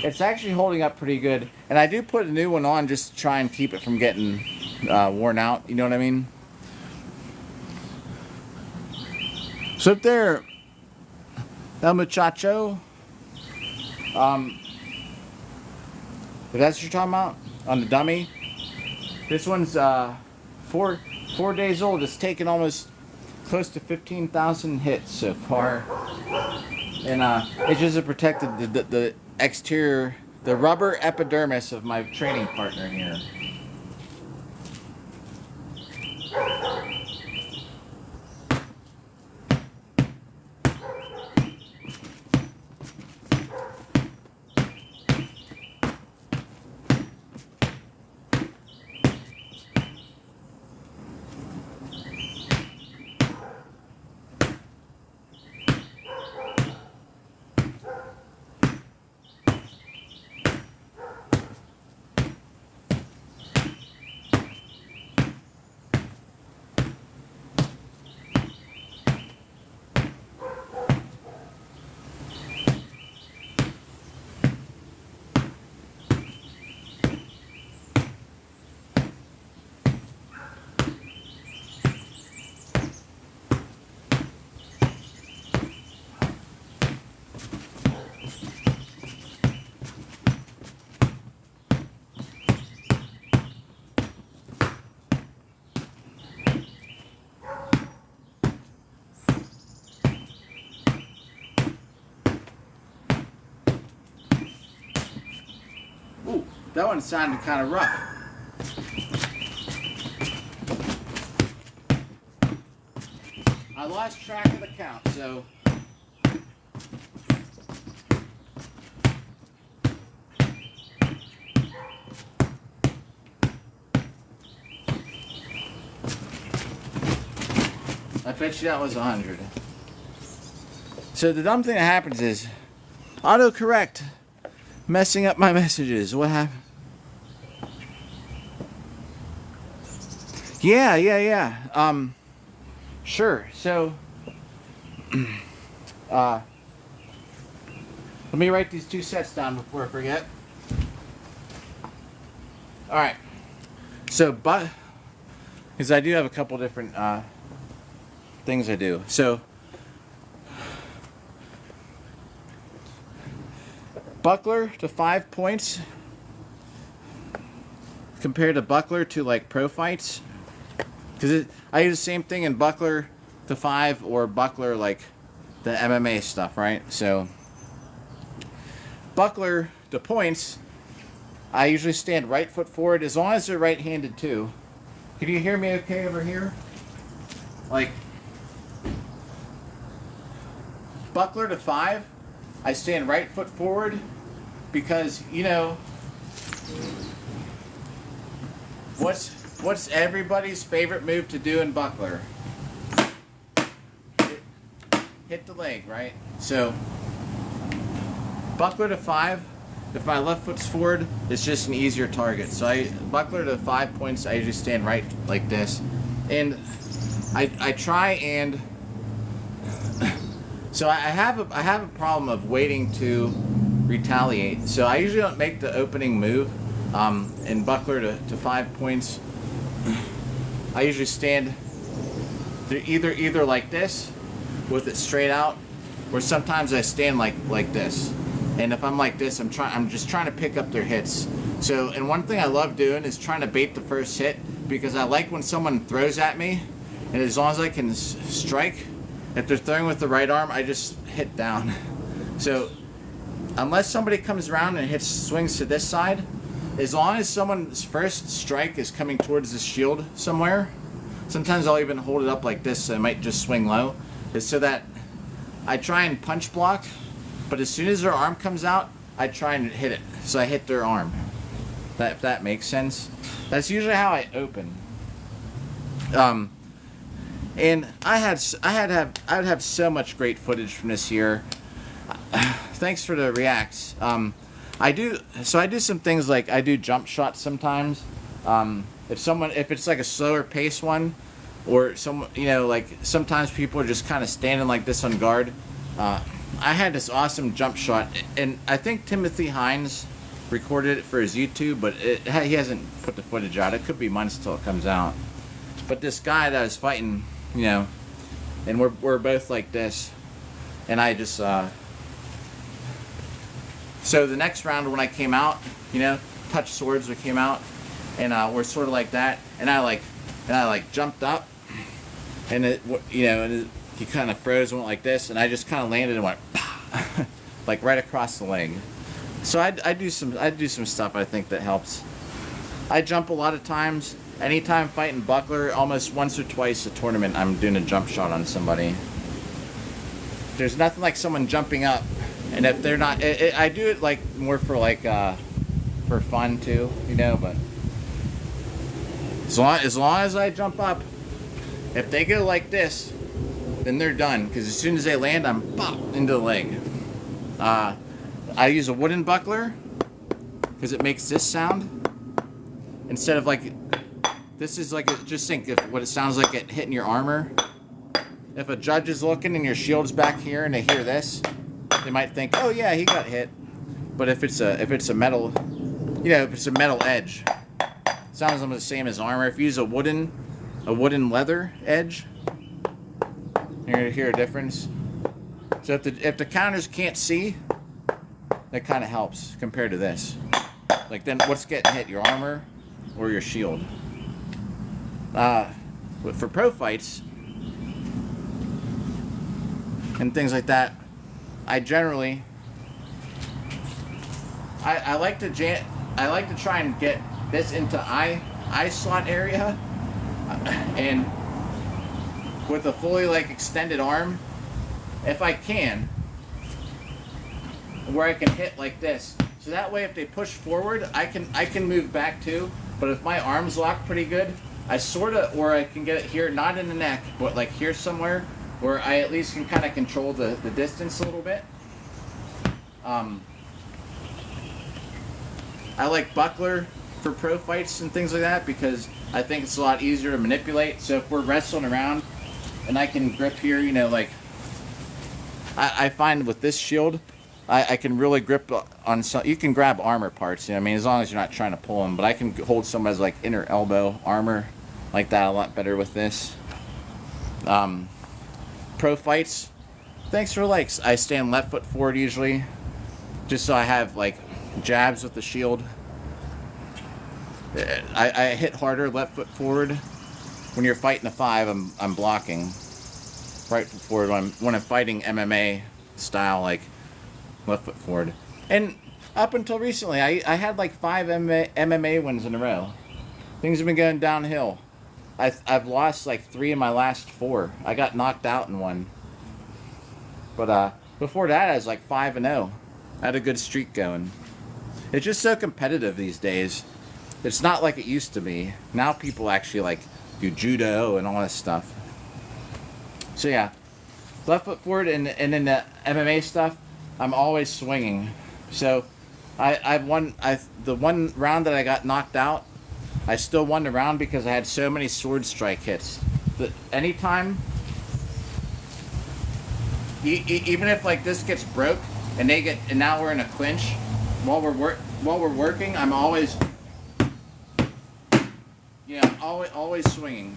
It's actually holding up pretty good, and I do put a new one on just to try and keep it from getting worn out. You know what I mean? So up there, El Muchacho, if that's what you're talking about on the dummy, this one's 4 days old. It's taken almost close to 15,000 hits so far, and it just protected the exterior, the rubber epidermis of my training partner here. Ooh, that one sounded kind of rough. I lost track of the count, so I bet you that was 100. So the dumb thing that happens is autocorrect messing up my messages. What happened? Yeah. Sure. So, let me write these 2 sets down before I forget. All right. So, because I do have a couple different things I do. So, buckler to 5 points compared to buckler to like pro fights, because I use the same thing in buckler to 5 or buckler like the MMA stuff, right? So buckler to points, I usually stand right foot forward as long as they're right-handed too. Can you hear me okay over here? Like buckler to 5, I stand right foot forward. Because, you know, what's everybody's favorite move to do in buckler? Hit the leg, right? So, buckler to 5, if my left foot's forward, it's just an easier target. So buckler to 5 points, I usually stand right like this. And I try and, so I have a problem of waiting to retaliate. So I usually don't make the opening move in buckler to 5 points. I usually stand either like this with it straight out, or sometimes I stand like this. And if I'm like this, I'm just trying to pick up their hits. So, and one thing I love doing is trying to bait the first hit because I like when someone throws at me, and as long as I can strike, if they're throwing with the right arm, I just hit down. So unless somebody comes around and swings to this side, as long as someone's first strike is coming towards the shield somewhere, sometimes I'll even hold it up like this so it might just swing low, is so that I try and punch block, but as soon as their arm comes out, I try and hit it. So I hit their arm. If that makes sense. That's usually how I open. And I would have so much great footage from this year. Thanks for the reacts. I do some things like I do jump shots sometimes. If it's like a slower pace one, or like sometimes people are just kind of standing like this on guard. I had this awesome jump shot, and I think Timothy Hines recorded it for his YouTube, but he hasn't put the footage out. It could be months till it comes out. But this guy that I was fighting, and we're both like this, and I just so the next round when I came out, touch swords, we came out, and we're sort of like that, and I jumped up, and he kind of froze and went like this, and I just kind of landed and went like right across the leg. So I do some stuff I think that helps. I jump a lot of times. Anytime fighting buckler, almost once or twice a tournament, I'm doing a jump shot on somebody. There's nothing like someone jumping up, and if they're not, I do it like more for for fun too, But as long as I jump up, if they go like this, then they're done. Because as soon as they land, I'm pop into the leg. I use a wooden buckler because it makes this sound instead of this is just think of what it sounds like it hitting your armor. If a judge is looking and your shield's back here and they hear this, they might think, oh yeah, he got hit. But if it's a metal, if it's a metal edge, it sounds almost the same as armor. If you use a wooden leather edge, you're gonna hear a difference. So if the counters can't see, that kind of helps compared to this. Like then what's getting hit, your armor or your shield? For pro fights and things like that, I generally I like to try and get this into eye slot area, and with a fully extended arm, if I can, where I can hit like this. So that way if they push forward, I can move back too. But if my arm's locked pretty good, or I can get it here, not in the neck, but here somewhere, where I at least can kind of control the distance a little bit. I like buckler for pro fights and things like that because I think it's a lot easier to manipulate. So if we're wrestling around and I can grip here, I find with this shield, I can really grip on some. You can grab armor parts, as long as you're not trying to pull them. But I can hold someone's inner elbow armor like that a lot better with this. Pro fights, thanks for likes. I stand left foot forward usually, just so I have jabs with the shield. I hit harder left foot forward. When you're fighting a 5, I'm blocking right foot forward. When I'm fighting MMA style, left foot forward. And up until recently, I had 5 MMA wins in a row. Things have been going downhill. I've lost 3 of my last 4. I got knocked out in one. But before that, I was 5-0. I had a good streak going. It's just so competitive these days. It's not like it used to be. Now people actually do judo and all this stuff. So yeah, left foot forward, and in the MMA stuff, I'm always swinging. So the one round that I got knocked out, I still won the round because I had so many sword strike hits. But anytime, even if this gets broke and now we're in a clinch, while we're working, I'm always always swinging.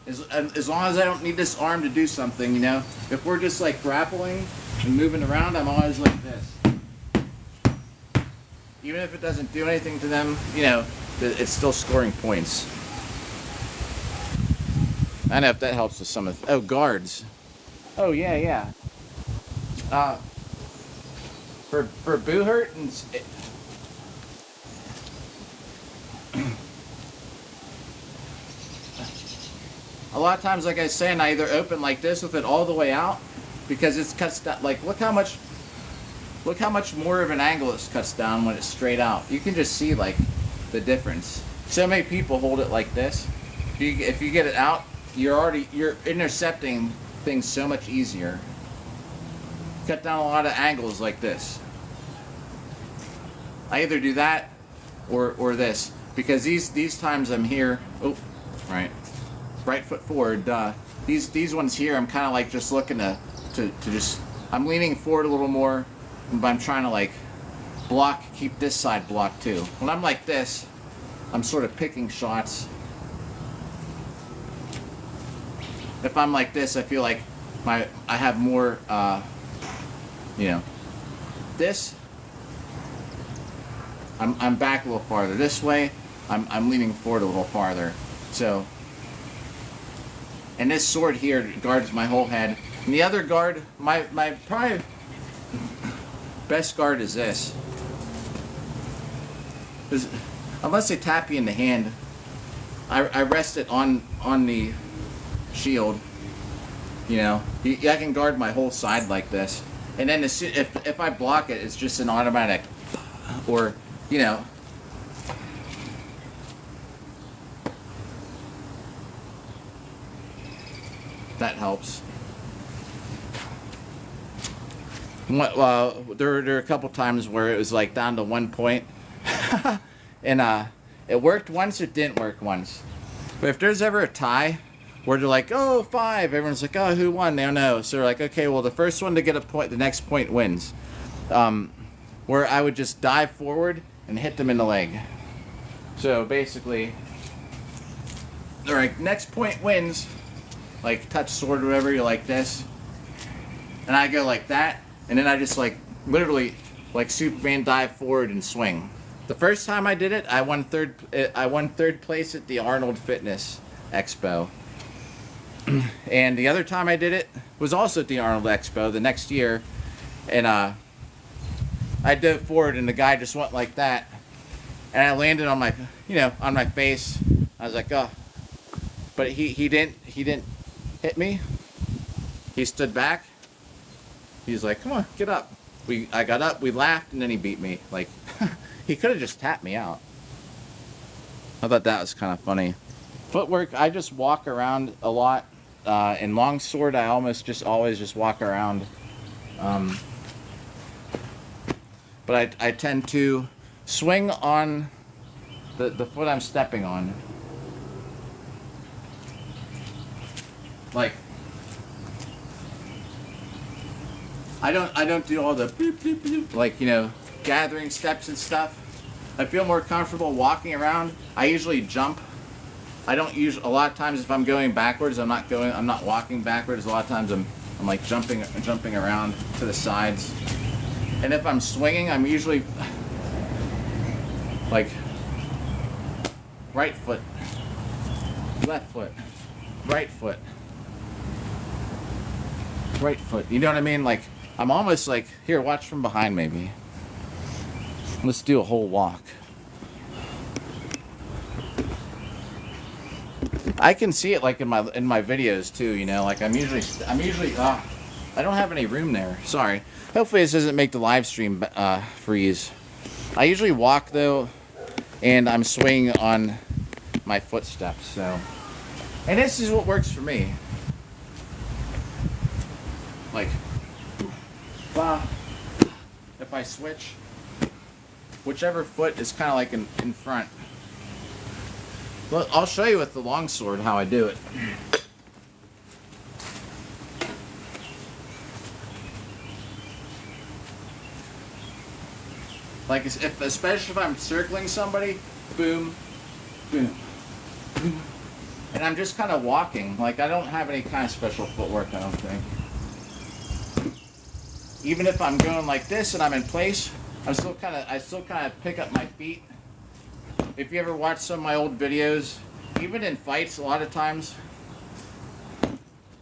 As long as I don't need this arm to do something, If we're just grappling and moving around, I'm always like this. Even if it doesn't do anything to them, it's still scoring points. I don't know if that helps with some of the, oh, guards. Oh, yeah, yeah. For boo hurt and a lot of times, like I was saying, I either open like this with it all the way out because it's cuts down. Like look how much more of an angle it cuts down when it's straight out. You can just see like the difference. So many people hold it like this. If you get it out, you're intercepting things so much easier. Cut down a lot of angles like this. I either do that or this because these times I'm here. Oh, right foot forward. These ones here, I'm kind of like just looking to just. I'm leaning forward a little more, but I'm trying to like keep this side blocked too. When I'm like this, I'm sort of picking shots. If I'm like this, I feel like I have more. This. I'm back a little farther this way. I'm leaning forward a little farther. So, and this sword here guards my whole head. And the other guard, my probably best guard is this. Unless they tap you in the hand, I rest it on the shield. I can guard my whole side like this. And then if I block it, it's just an automatic, or that helps. Well, there are a couple times where it was like down to 1 point, and it worked once, it didn't work once. But if there's ever a tie where they're like, oh, 5, everyone's like, oh, who won? They don't know. So they're like, okay, well, the first one to get a point, the next point wins. Where I would just dive forward and hit them in the leg. So basically, they're like, next point wins. Like touch sword or whatever, you're like this. And I go like that, and then I just like literally like Superman dive forward and swing. The first time I did it, I won third place at the Arnold Fitness Expo. And the other time I did it was also at the Arnold Expo the next year, and I dove forward and the guy just went like that, and I landed on my on my face. I was like, oh, but he didn't hit me. He stood back. He's like, come on, get up. I got up, we laughed, and then he beat me. Like, he could have just tapped me out. I thought that was kind of funny. Footwork, I just walk around a lot. In longsword, I always just walk around. But I tend to swing on the foot I'm stepping on. Like, I don't do all the boop, boop, boop, like gathering steps and stuff. I feel more comfortable walking around. I usually jump. I don't use a lot of times if I'm going backwards. I'm not walking backwards. A lot of times I'm like jumping around to the sides. And if I'm swinging, I'm usually like right foot, left foot, right foot, right foot. You know what I mean? Like I'm almost like, here, watch from behind maybe. Let's do a whole walk. I can see it like in my videos too, like I'm usually I don't have any room there. Sorry. Hopefully this doesn't make the live stream freeze. I usually walk though, and I'm swinging on my footsteps. So, and this is what works for me. Like, if I switch, whichever foot is kind of like in front. Well, I'll show you with the longsword how I do it. Like, especially if I'm circling somebody, boom, boom, boom. And I'm just kind of walking. Like, I don't have any kind of special footwork, I don't think. Even if I'm going like this and I'm in place, I still kind of pick up my feet. If you ever watch some of my old videos, even in fights, a lot of times,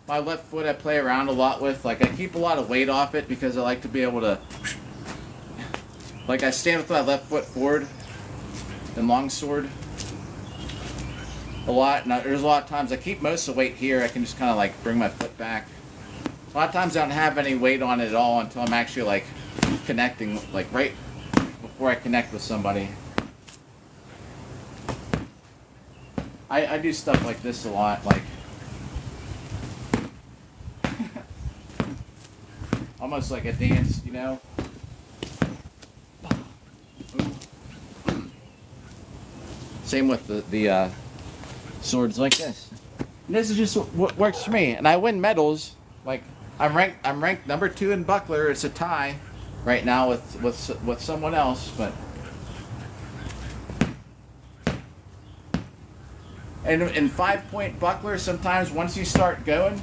My left foot I play around a lot with. Like I keep a lot of weight off it because I like to be able to, like I stand with my left foot forward in longsword a lot. Now there's a lot of times I keep most of the weight here. I can just kind of like bring my foot back. A lot of times I don't have any weight on it at all until I'm actually like connecting, like right before I connect with somebody. I do stuff like this a lot, like almost like a dance, you know? Same with the swords like this. And this is just what works for me, and I win medals. Like I'm ranked number 2 in buckler. It's a tie right now with someone else, but and in 5-point buckler, sometimes once you start going,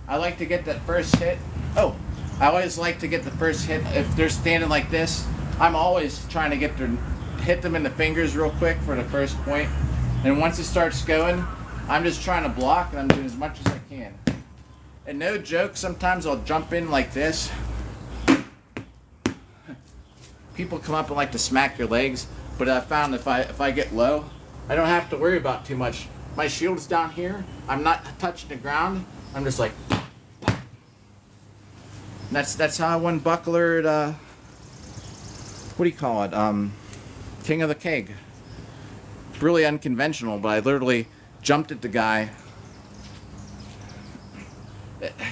I like to get that first hit. Oh, I always like to get the first hit if they're standing like this. I'm always trying to hit them in the fingers real quick for the first point. And once it starts going, I'm just trying to block and I'm doing as much as I can. And no joke, sometimes I'll jump in like this. People come up and like to smack your legs, but I found if I get low, I don't have to worry about too much. My shield's down here. I'm not touching the ground. I'm just like. That's how I won buckler at what do you call it? King of the Keg. Really unconventional, but I literally jumped at the guy.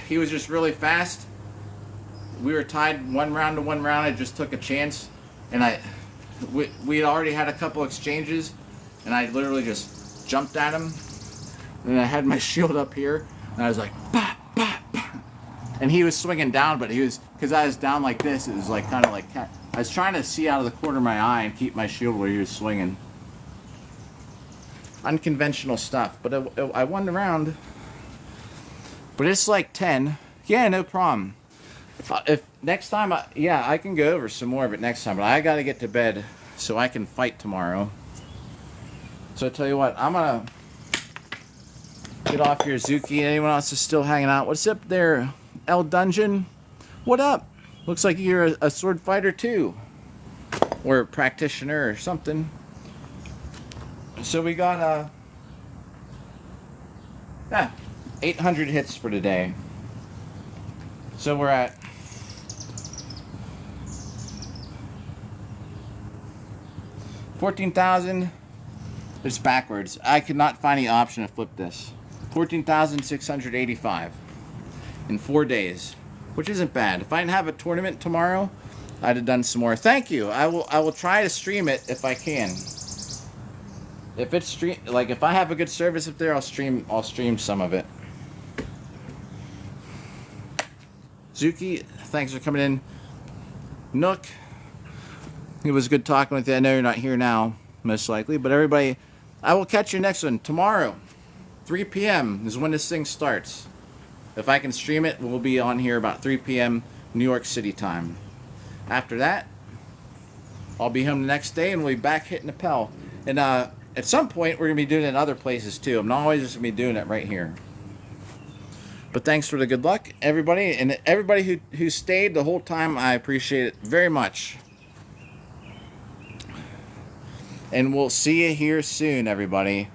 He was just really fast. We were tied 1 round to 1 round. I just took a chance, and we had already had a couple exchanges, and I literally just jumped at him, and I had my shield up here, and I was like, bah, bah, bah. And he was swinging down, but because I was down like this, it was like kind of like, I was trying to see out of the corner of my eye and keep my shield where he was swinging. Unconventional stuff, but I won the round. But it's like 10. Yeah, no problem. If next time, I can go over some more of it next time, but I got to get to bed so I can fight tomorrow. So I tell you what, I'm gonna get off here, Zuki. Anyone else is still hanging out? What's up there, L Dungeon? What up? Looks like you're a sword fighter too, or a practitioner or something. So we got 800 hits for today. So we're at 14,000. It's backwards. I could not find the option to flip this. 14,685 in 4 days, which isn't bad. If I didn't have a tournament tomorrow, I'd have done some more. Thank you. I will try to stream it if I can. If it's if I have a good service up there, I'll stream some of it. Zuki, thanks for coming in. Nook, it was good talking with you. I know you're not here now, most likely, but everybody, I will catch you next one tomorrow. 3 p.m. is when this thing starts. If I can stream it, we'll be on here about 3 p.m. New York City time. After that, I'll be home the next day and we'll be back hitting the Pell. And at some point, we're going to be doing it in other places too. I'm not always just going to be doing it right here. But thanks for the good luck, everybody. And everybody who stayed the whole time, I appreciate it very much. And we'll see you here soon, everybody.